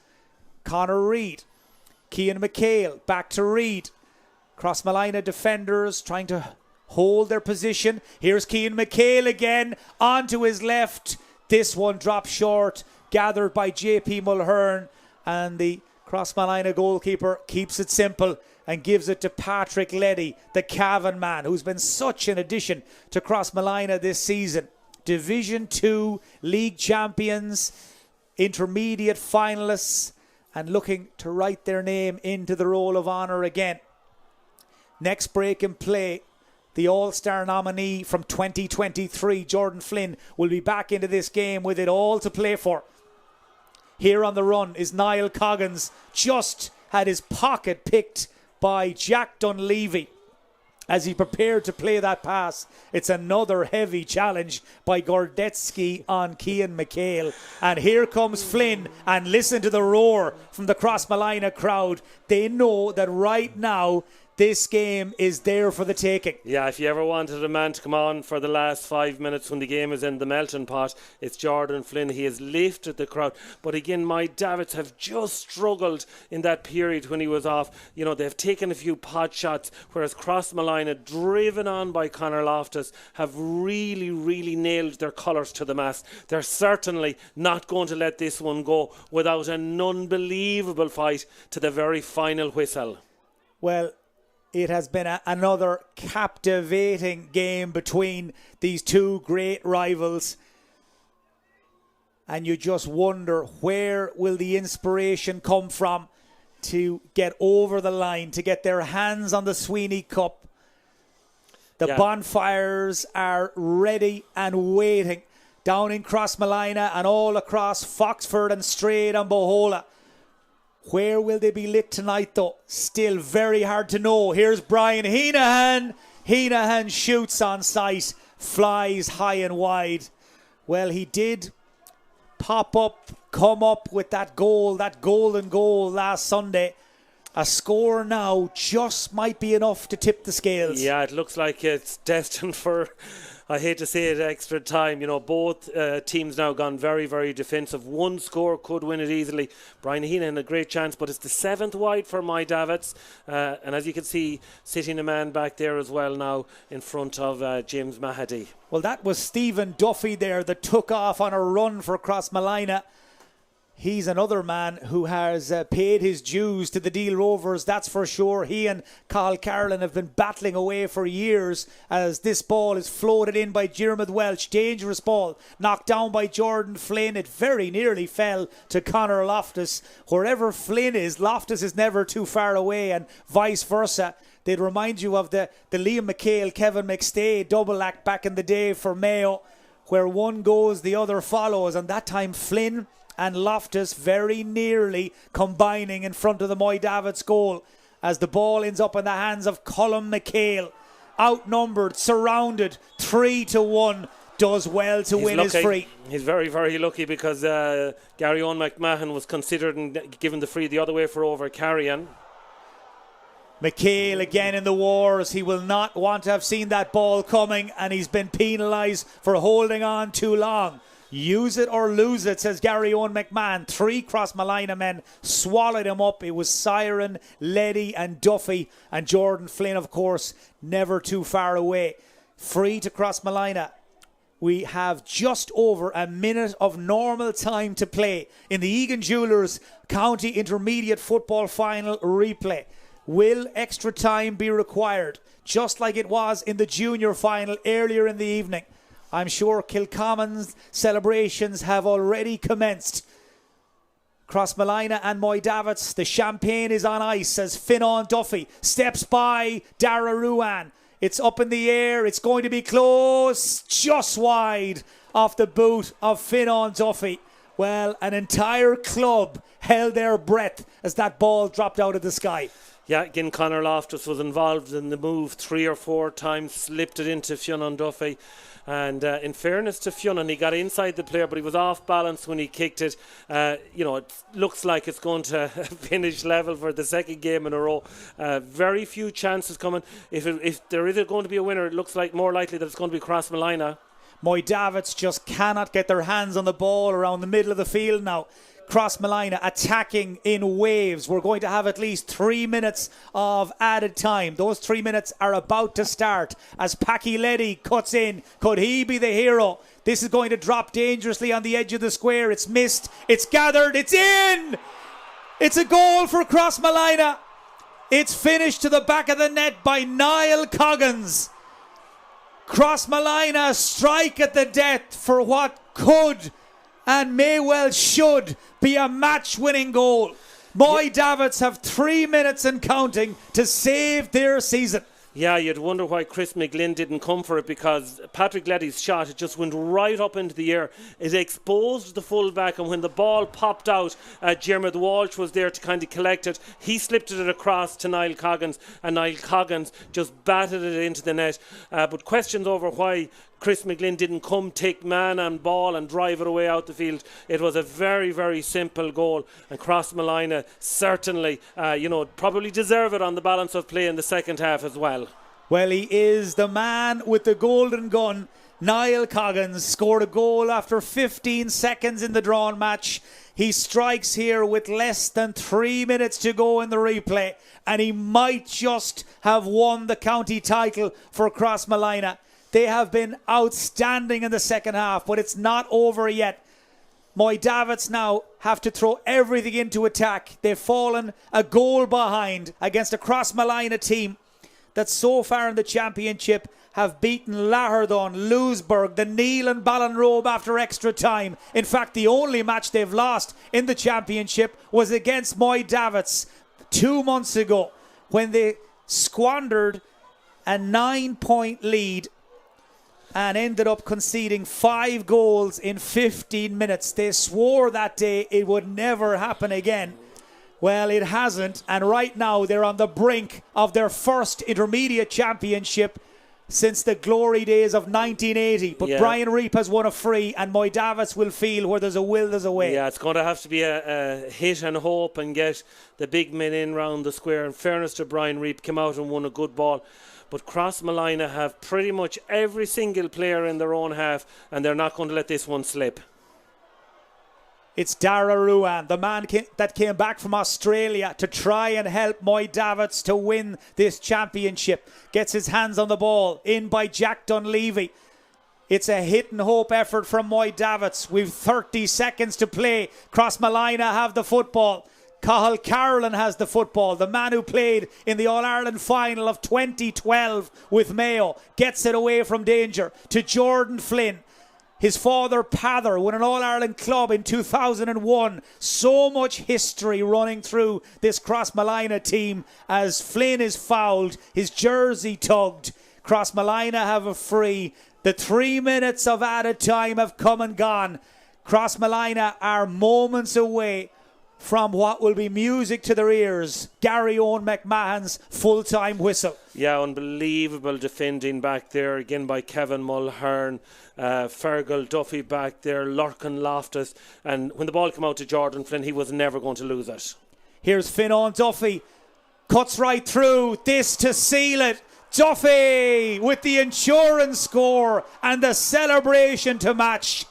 Conor Reid, Cian McHale back to Reid. Crossmolina defenders trying to hold their position. Here's Cian McHale again, onto his left. This one dropped short, gathered by JP Mulhern, and the Crossmolina goalkeeper keeps it simple and gives it to Patrick Leddy, the Cavan man, who's been such an addition to Crossmolina this season. Division 2 league champions, intermediate finalists, and looking to write their name into the Roll of Honour again. Next break in play, the All-Star nominee from 2023, Jordan Flynn, will be back into this game with it all to play for. Here on the run is Niall Coggins. Just had his pocket picked by Jack Dunleavy as he prepared to play that pass. It's another heavy challenge by Gordetsky on Cian McHale. And here comes Flynn, and listen to the roar from the Crossmolina crowd. They know that right now this game is there for the taking. Yeah, if you ever wanted a man to come on for the last 5 minutes when the game is in the melting pot, it's Jordan Flynn. He has lifted the crowd. But again, my Davitts have just struggled in that period when he was off. They've taken a few pot shots, whereas Crossmolina, driven on by Conor Loftus, have really, really nailed their colours to the mast. They're certainly not going to let this one go without an unbelievable fight to the very final whistle. Well, it has been another captivating game between these two great rivals. And you just wonder, where will the inspiration come from to get over the line, to get their hands on the Sweeney Cup? The bonfires are ready and waiting down in Crossmolina and all across Foxford and Strayed and Bohola. Where will they be lit tonight, though? Still very hard to know. Here's Brian Heenahan. Heenahan shoots on sight, flies high and wide. Well, he did come up with that goal, that golden goal last Sunday. A score now just might be enough to tip the scales. Yeah, it looks like it's destined for, I hate to say it, extra time. Both teams now gone very, very defensive. One score could win it easily. Brian Heenan a great chance, but it's the 7th wide for my Davitts. And as you can see, sitting a man back there as well now in front of James Mahady. Well, that was Stephen Duffy there that took off on a run for Crossmolina. He's another man who has paid his dues to the Deal Rovers, that's for sure. He and Carl Carlin have been battling away for years as this ball is floated in by Diarmuid Welch. Dangerous ball, knocked down by Jordan Flynn. It very nearly fell to Conor Loftus. Wherever Flynn is, Loftus is never too far away, and vice versa. They'd remind you of the Liam McHale, Kevin McStay double act back in the day for Mayo, where one goes, the other follows, and that time Flynn and Loftus very nearly combining in front of the Moy Davitts goal as the ball ends up in the hands of Colm McHale. Outnumbered, surrounded, 3-1, does well to win his free. He's very, very lucky because Gary Owen McMahon was considered and given the free the other way for over Carrion. McHale again in the wars. He will not want to have seen that ball coming, and he's been penalised for holding on too long. Use it or lose it, says Gary Owen McMahon. 3 Crossmolina men swallowed him up. It was Siren, Leddy and Duffy, and Jordan Flynn, of course, never too far away. Free to Crossmolina we have just over a minute of normal time to play in the Egan Jewellers County Intermediate Football Final replay. Will extra time be required, just like it was in the junior final earlier in the evening? I'm sure Kilcommon's celebrations have already commenced. Crossmolina and Moy Davitts, the champagne is on ice as Fionnán Duffy steps by Dara Ruan. It's up in the air, it's going to be close, just wide off the boot of Fionnán Duffy. Well, an entire club held their breath as that ball dropped out of the sky. Yeah, again, Conor Loftus was involved in the move 3 or 4 times, slipped it into Fionnán Duffy. And in fairness to Fionnán, he got inside the player, but he was off balance when he kicked it. It looks like it's going to finish level for the second game in a row. Very few chances coming. If there is going to be a winner, it looks like more likely that it's going to be Crossmolina. Moy Davitts just cannot get their hands on the ball around the middle of the field now. Crossmolina attacking in waves. We're going to have at least 3 minutes of added time. Those 3 minutes are about to start as Packy Leddy cuts in. Could he be the hero? This is going to drop dangerously on the edge of the square. It's missed. It's gathered. It's in! It's a goal for Crossmolina. It's finished to the back of the net by Niall Coggins. Crossmolina strike at the death for what could and may well should be a match-winning goal. Moy Davitts have 3 minutes and counting to save their season. Yeah, you'd wonder why Chris McGlynn didn't come for it, because Patrick Leddy's shot, it just went right up into the air. It exposed the fullback, and when the ball popped out, Jeremy Walsh was there to kind of collect it. He slipped it across to Niall Coggins, and Niall Coggins just batted it into the net. But questions over why Chris McGlynn didn't come, take man and ball and drive it away out the field. It was a very, very simple goal, and Crossmolina certainly, probably deserve it on the balance of play in the second half as well. Well, he is the man with the golden gun. Niall Coggins scored a goal after 15 seconds in the drawn match. He strikes here with less than 3 minutes to go in the replay, and he might just have won the county title for Crossmolina. They have been outstanding in the second half, but it's not over yet. Moy Davitts now have to throw everything into attack. They've fallen a goal behind against a Crossmolina team that so far in the championship have beaten Laherdon, Lewisburg, the Neil and Ballinrobe after extra time. In fact, the only match they've lost in the championship was against Moy Davitts 2 months ago when they squandered a 9-point lead and ended up conceding 5 goals in 15 minutes. They swore that day it would never happen again. Well, it hasn't, and right now they're on the brink of their first intermediate championship since the glory days of 1980. But Brian Reap has won a free, and Moy Davitts will feel where there's a will, there's a way. Yeah, it's going to have to be a hit and hope and get the big men in round the square. In fairness to Brian Reap, came out and won a good ball. But Crossmolina have pretty much every single player in their own half, and they're not going to let this one slip. It's Dara Ruan, the man that came back from Australia to try and help Moy Davitts to win this championship. Gets his hands on the ball, in by Jack Dunleavy. It's a hit and hope effort from Moy Davitts. We've 30 seconds to play. Crossmolina have the football. Cathal Carolyn has the football. The man who played in the All-Ireland final of 2012 with Mayo gets it away from danger to Jordan Flynn. His father, Pather, won an All-Ireland club in 2001. So much history running through this Crossmolina team as Flynn is fouled, his jersey tugged. Crossmolina have a free. The 3 minutes of added time have come and gone. Crossmolina are moments away from what will be music to their ears. Gary Owen McMahon's full-time whistle. Yeah, unbelievable defending back there again by Kevin Mulhern. Fergal Duffy back there, Lurkin Loftus, and when the ball came out to Jordan Flynn, he was never going to lose it. Here's Fionnán Duffy, cuts right through, this to seal it. Duffy with the insurance score and the celebration to match.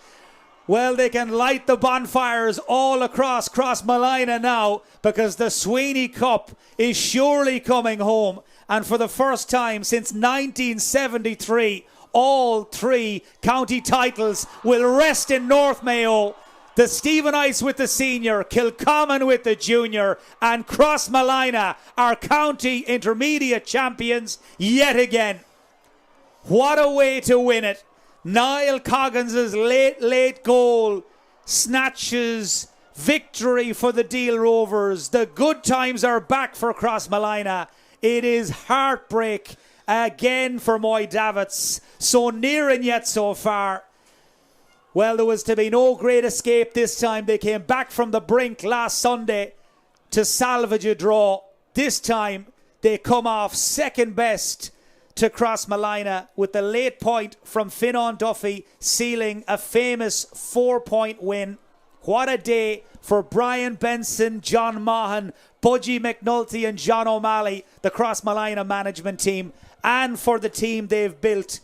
Well, they can light the bonfires all across Crossmolina now, because the Sweeney Cup is surely coming home. And for the first time since 1973, all 3 county titles will rest in North Mayo. The Stephenites with the senior, Kilcommon with the junior, and Crossmolina are county intermediate champions yet again. What a way to win it. Niall Coggins' late goal snatches victory for the Deal Rovers. The good times are back for Crossmolina. It is heartbreak again for Moy Davitts. So near and yet so far. Well, there was to be no great escape this time. They came back from the brink last Sunday to salvage a draw. This time they come off second best to Crossmolina with the late point from Finan Duffy sealing a famous 4-point win. What a day for Brian Benson, John Mahan, Budgie McNulty and John O'Malley, the Crossmolina management team, and for the team they've built.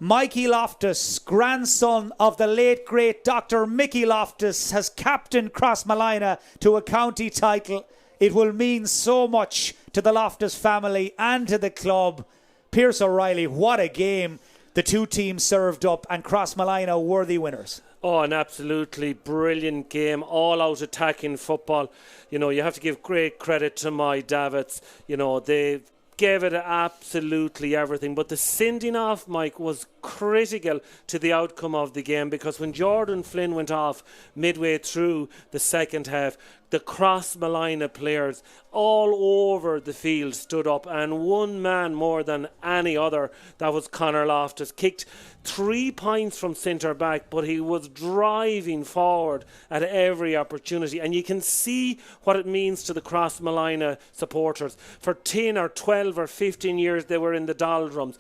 Mikey Loftus, grandson of the late great Dr. Mickey Loftus, has captained Crossmolina to a county title. It will mean so much to the Loftus family and to the club. Pierce O'Reilly, what a game the two teams served up, and Crossmolina worthy winners. Oh, an absolutely brilliant game, all-out attacking football. You know, you have to give great credit to my Davitts. You know, they gave it absolutely everything. But the sending off, Mike, was critical to the outcome of the game, because when Jordan Flynn went off midway through the second half, the Crossmolina players all over the field stood up, and one man more than any other, that was Conor Loftus, kicked 3 points from centre back, but he was driving forward at every opportunity, and you can see what it means to the Crossmolina supporters. For 10 or 12 or 15 years they were in the doldrums.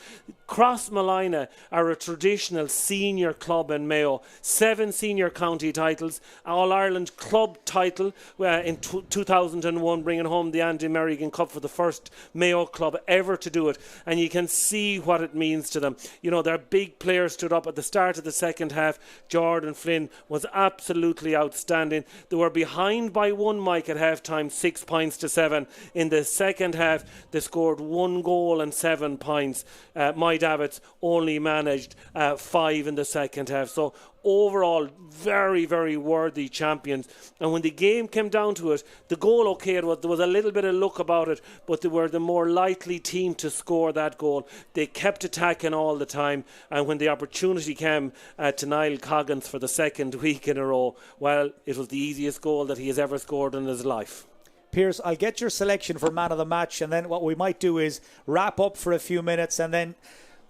Crossmolina are a traditional senior club in Mayo. 7 senior county titles, All-Ireland club title in 2001, bringing home the Andy Merrigan Cup for the first Mayo club ever to do it. And you can see what it means to them. You know, their big players stood up at the start of the second half. Jordan Flynn was absolutely outstanding. They were behind by 1, Mike, at half-time, 6 points to 7. In the second half, they scored 1 goal and 7 points. My Davitts only managed 5 in the second half. So overall, very, very worthy champions. And when the game came down to it, the goal, okay, there was a little bit of luck about it, but they were the more likely team to score that goal. They kept attacking all the time, and when the opportunity came to Niall Coggins for the second week in a row, well, it was the easiest goal that he has ever scored in his life. Pierce, I'll get your selection for man of the match, and then what we might do is wrap up for a few minutes, and then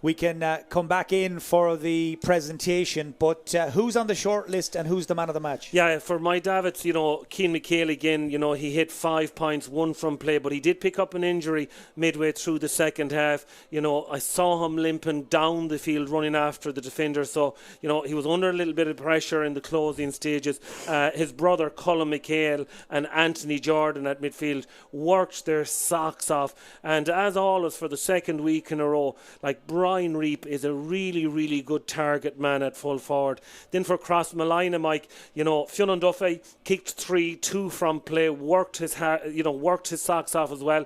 we can come back in for the presentation. But who's on the short list and who's the man of the match? Yeah, for my Davitts, you know, Cian McHale again, you know, he hit 5 points, 1 from play, but he did pick up an injury midway through the second half. You know, I saw him limping down the field running after the defender, so, you know, he was under a little bit of pressure in the closing stages. His brother Colin McHale and Anthony Jordan at midfield worked their socks off, and as always for the second week in a row, like Brian Reap is a really, really good target man at full forward. Then for Crossmolina, Mike, you know, Finan Duffy kicked 3, 2 from play, worked his socks off as well.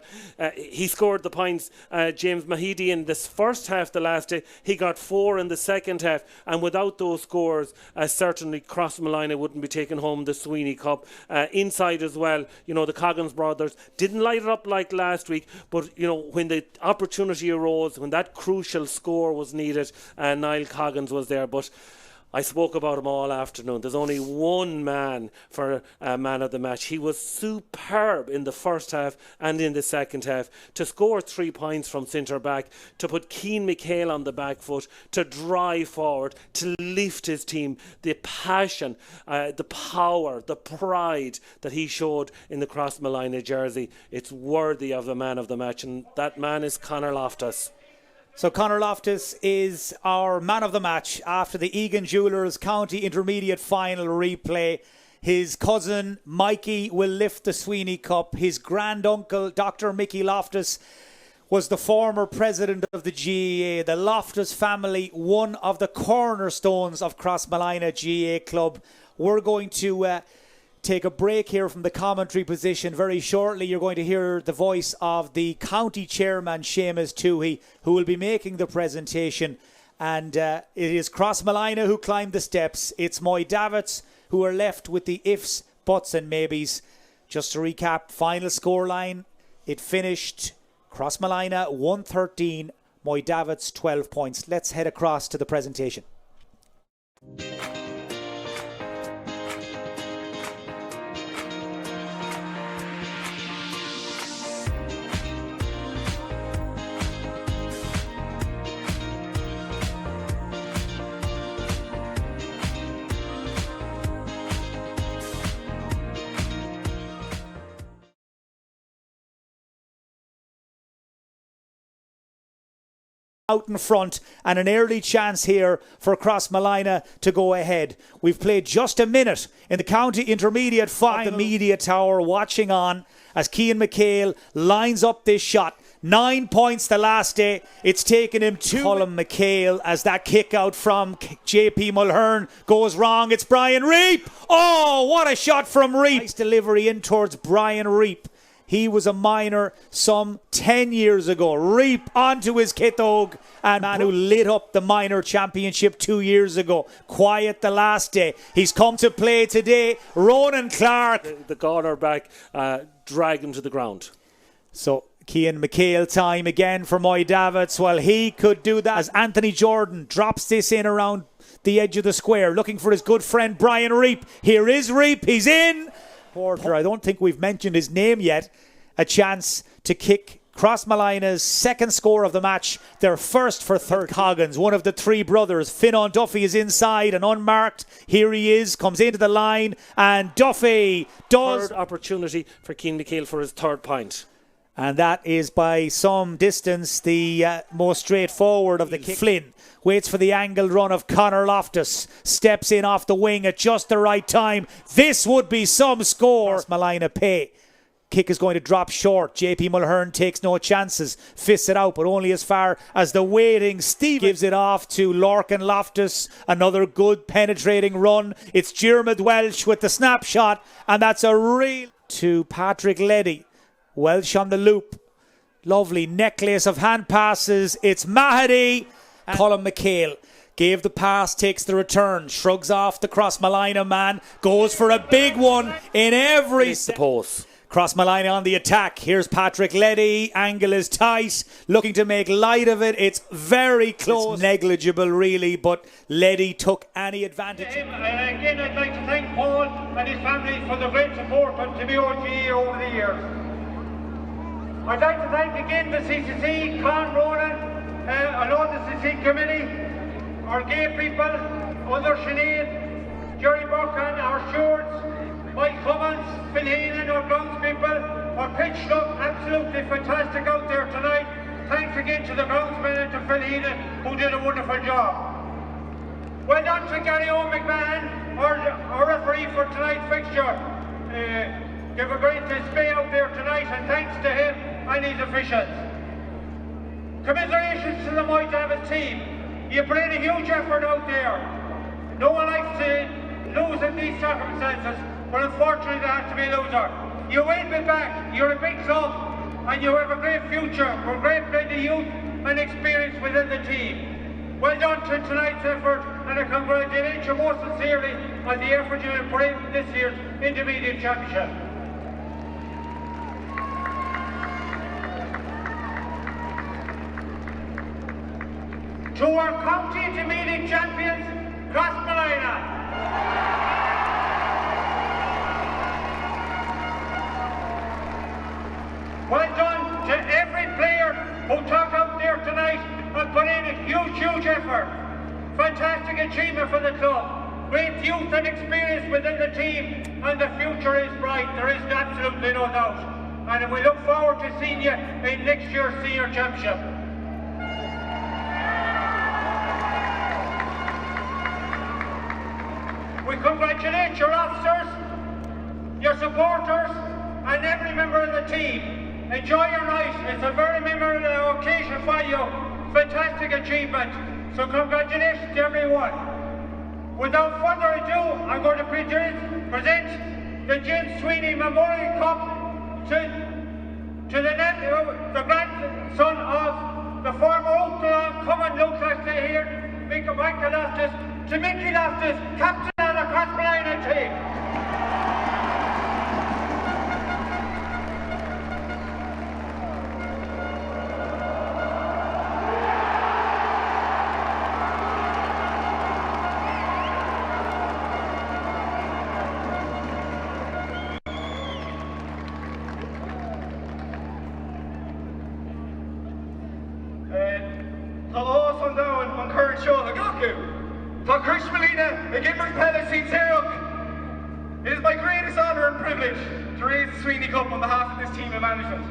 He scored the points. James Mahidi in this first half the last day, he got 4 in the second half, and without those scores, certainly Crossmolina wouldn't be taking home the Sweeney Cup. Inside as well, you know, the Coggins brothers didn't light it up like last week, but, you know, when the opportunity arose, when that crucial score was needed, Niall Coggins was there. But I spoke about him all afternoon. There's only one man for man of the match. He was superb in the first half and in the second half. To score 3 points from centre back, to put Cian McHale on the back foot, to drive forward, to lift his team, the passion, the power, the pride that he showed in the Crossmolina jersey, it's worthy of the man of the match, and that man is Conor Loftus. So Conor Loftus is our man of the match after the Egan Jewellers County Intermediate Final replay. His cousin Mikey will lift the Sweeney Cup. His granduncle, Dr. Mickey Loftus, was the former president of the GAA. The Loftus family, one of the cornerstones of Crossmolina GAA club. We're going to take a break here from the commentary position. Very shortly, you're going to hear the voice of the county chairman, Seamus Toohey, who will be making the presentation. And it is Crossmolina who climbed the steps. It's Moy Davitts who are left with the ifs, buts and maybes. Just to recap, final scoreline, it finished Crossmolina 113, Moy Davitts 12 points. Let's head across to the presentation. Out in front and an early chance here for Crossmolina to go ahead. We've played just a minute in the county intermediate final. The media tower watching on as Cian McHale lines up this shot. 9 points the last day. It's taken him 2. Colin McHale as that kick out from JP Mulhern goes wrong. It's Brian Reap. Oh, what a shot from Reap. Nice delivery in towards Brian Reap. He was a minor some 10 years ago. Reap onto his Kitog, and man who lit up the minor championship 2 years ago. Quiet the last day. He's come to play today. Ronan Clark. The corner back dragged him to the ground. So Cian McHale time again for Moy Davitts. Well, he could do that as Anthony Jordan drops this in around the edge of the square, looking for his good friend Brian Reap. Here is Reap. He's in. Porter, I don't think we've mentioned his name yet. A chance to kick Crossmolina's second score of the match, their first for third. Coggins, one of the three brothers. Fionnán Duffy is inside and unmarked. Here he is, comes into the line, and Duffy does. Third opportunity for Cian McHale for his third point. And that is by some distance the most straightforward of the kick. Flynn waits for the angled run of Conor Loftus. Steps in off the wing at just the right time. This would be some score. Crossmolina pay. Kick is going to drop short. JP Mulhern takes no chances. Fists it out, but only as far as the waiting Steve gives it off to Lorcan Loftus. Another good penetrating run. It's Diarmuid Welsh with the snapshot, and that's a real to Patrick Leddy. Welsh on the loop. Lovely necklace of hand passes. It's Mahady. Colin McHale gave the pass, takes the return, shrugs off the Crossmolina man, goes for a big one in every post. Crossmolina on the attack. Here's Patrick Leddy. Angle is tight, looking to make light of it. It's very close. It's negligible really, but Leddy took any advantage. And again, I'd like to thank Paul and his family for the great support on TBOG over the years. I'd like to thank again the CCC, Con Ronan, and all the CCC committee, our gay people, Under Sinead, Jerry Burkan, our stewards, Mike Cummins, Phil Healan, our grounds people, our pitch looked absolutely fantastic out there tonight. Thanks again to the groundsmen and to Phil Healan, who did a wonderful job. Well done to Gary O'McMahon, our referee for tonight's fixture. Give a great display out there tonight, and thanks to him and his officials. Commiserations to the Moy Davitts team. You put in a huge effort out there. No one likes to lose in these circumstances, but unfortunately there has to be a loser. You will be back. You're a big club, and you have a great future for great plenty of youth and experience within the team. Well done to tonight's effort, and I congratulate you most sincerely on the effort you have put in this year's Intermediate Championship. To our county intermediate champions, Crossmolina. Well done to every player who took out there tonight and put in a huge effort. Fantastic achievement for the club. Great youth and experience within the team, and the future is bright. There is absolutely no doubt. And we look forward to seeing you in next year's senior championship. We congratulate your officers, your supporters, and every member of the team. Enjoy your night. It's a very memorable occasion for you. Fantastic achievement. So congratulations to everyone. Without further ado, I'm going to present the Jim Sweeney Memorial Cup to the grandson of the former Oakland Common Luke here, Michael Loftus, to Mickey Loftus, captain of the Crossmolina team. Crossmolina, again for Palace Zero. It is my greatest honour and privilege to raise the Sweeney Cup on behalf of this team and management.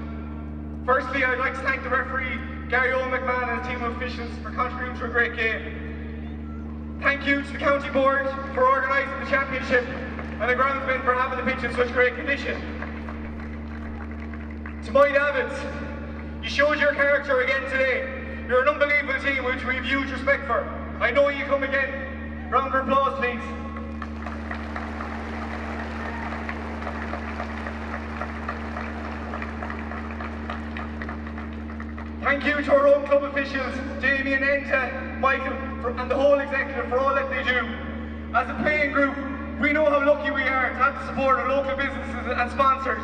Firstly, I'd like to thank the referee, Gary O'McMahon, and his team of officials for contributing to a great game. Thank you to the County Board for organising the championship and the groundsmen for having the pitch in such great condition. To my Davitts, you showed your character again today. You're an unbelievable team which we have huge respect for. I know you come again. Round of applause, please. Thank you to our own club officials, Damien, Enta, Michael, and the whole executive for all that they do. As a playing group, we know how lucky we are to have the support of local businesses and sponsors.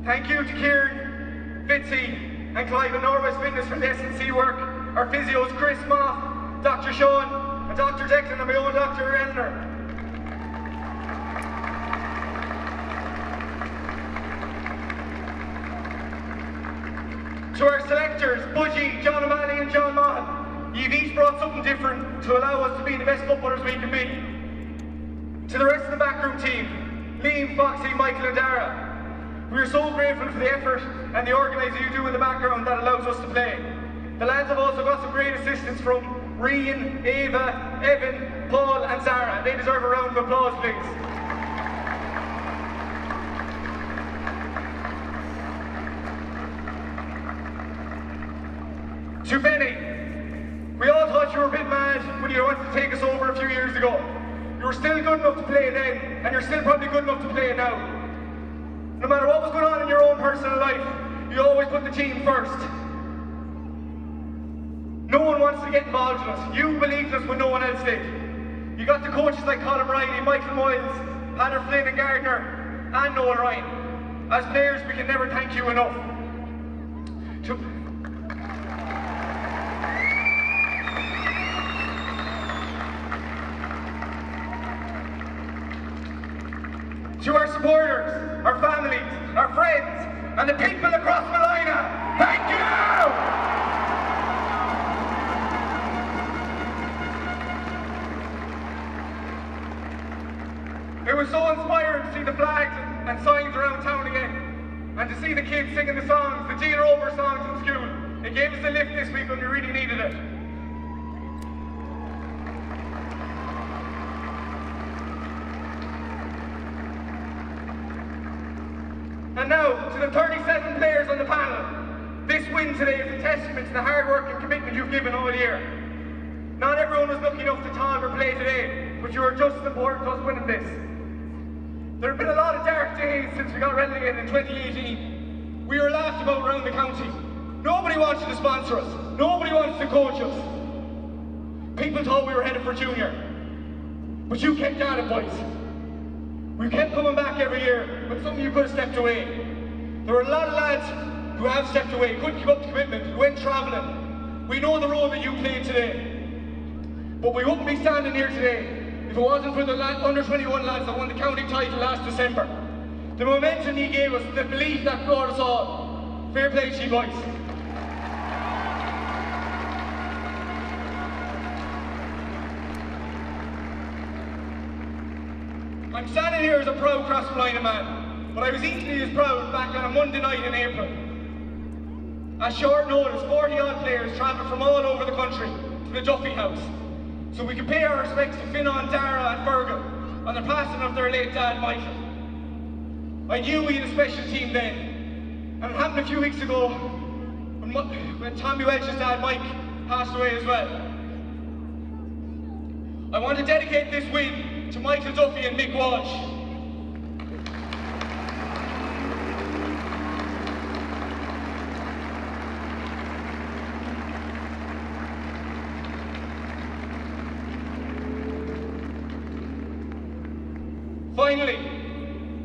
Thank you to Kieran, Fitzy, and Clive and Norwest Fitness for the S&C work, our physios Chris Moff, Dr. Sean, and Dr. Declan, and my own Dr. Eleanor. To our selectors, Budgie, John O'Malley and John Mahan, you've each brought something different to allow us to be the best footballers we can be. To the rest of the backroom team, Liam, Foxy, Michael and Dara, we are so grateful for the effort and the organising you do in the background that allows us to play. The lads have also got some great assistance from Rian, Ava, Evan, Paul and Sarah. They deserve a round of applause, please. To Benny, we all thought you were a bit mad when you wanted to take us over a few years ago. You were still good enough to play then, and you're still probably good enough to play now. No matter what was going on in your own personal life, you always put the team first. No one wants to get involved in us. You believed us when no one else did. You got the coaches like Colin Riley, Michael Moyles, Hannah Flynn and Gardner, and Noel Ryan. As players, we can never thank you enough. To our supporters, our families, our friends, and the people across Crossmolina, thank you! It was so inspiring to see the flags and signs around town again, and to see the kids singing the songs, the Gina Over songs in school. It gave us a lift this week when we really needed it. And now, to the 37 players on the panel, this win today is a testament to the hard work and commitment you've given all year. Not everyone was lucky enough to talk or play today, but you are just as important to us winning this. There have been a lot of dark days since we got relegated in 2018. We were laughed about around the county. Nobody wanted to sponsor us. Nobody wanted to coach us. People thought we were headed for junior. But you kept at it, boys. We kept coming back every year, but some of you could have stepped away. There were a lot of lads who have stepped away, couldn't keep up the commitment, who went travelling. We know the role that you played today. But we wouldn't be standing here today if it wasn't for the under-21 lads that won the county title last December. The momentum he gave us, the belief that brought us all. Fair play to you boys. I'm standing here as a proud Crossmolina man, but I was equally as proud back on a Monday night in April. At short notice, 40-odd players travelled from all over the country to the Duffy House, so we could pay our respects to Finan, Dara and Fergal on the passing of their late dad, Michael. I knew we had a special team then, and it happened a few weeks ago when Tommy Welch's dad, Mike, passed away as well. I want to dedicate this win to Michael Duffy and Mick Walsh. Finally,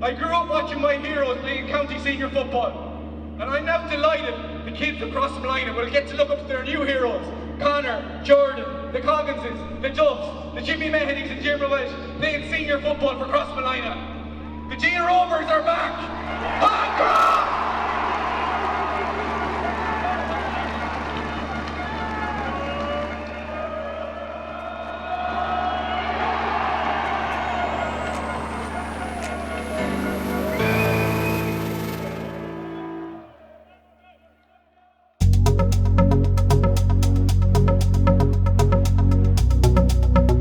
I grew up watching my heroes playing county senior football, and I'm now delighted the kids of Crossmolina will get to look up to their new heroes, Connor, Jordan, the Collinses, the Doves, the Jimmy Mahonys and Jim Welsh playing senior football for Crossmolina. The Gia Rovers are back! On Cross!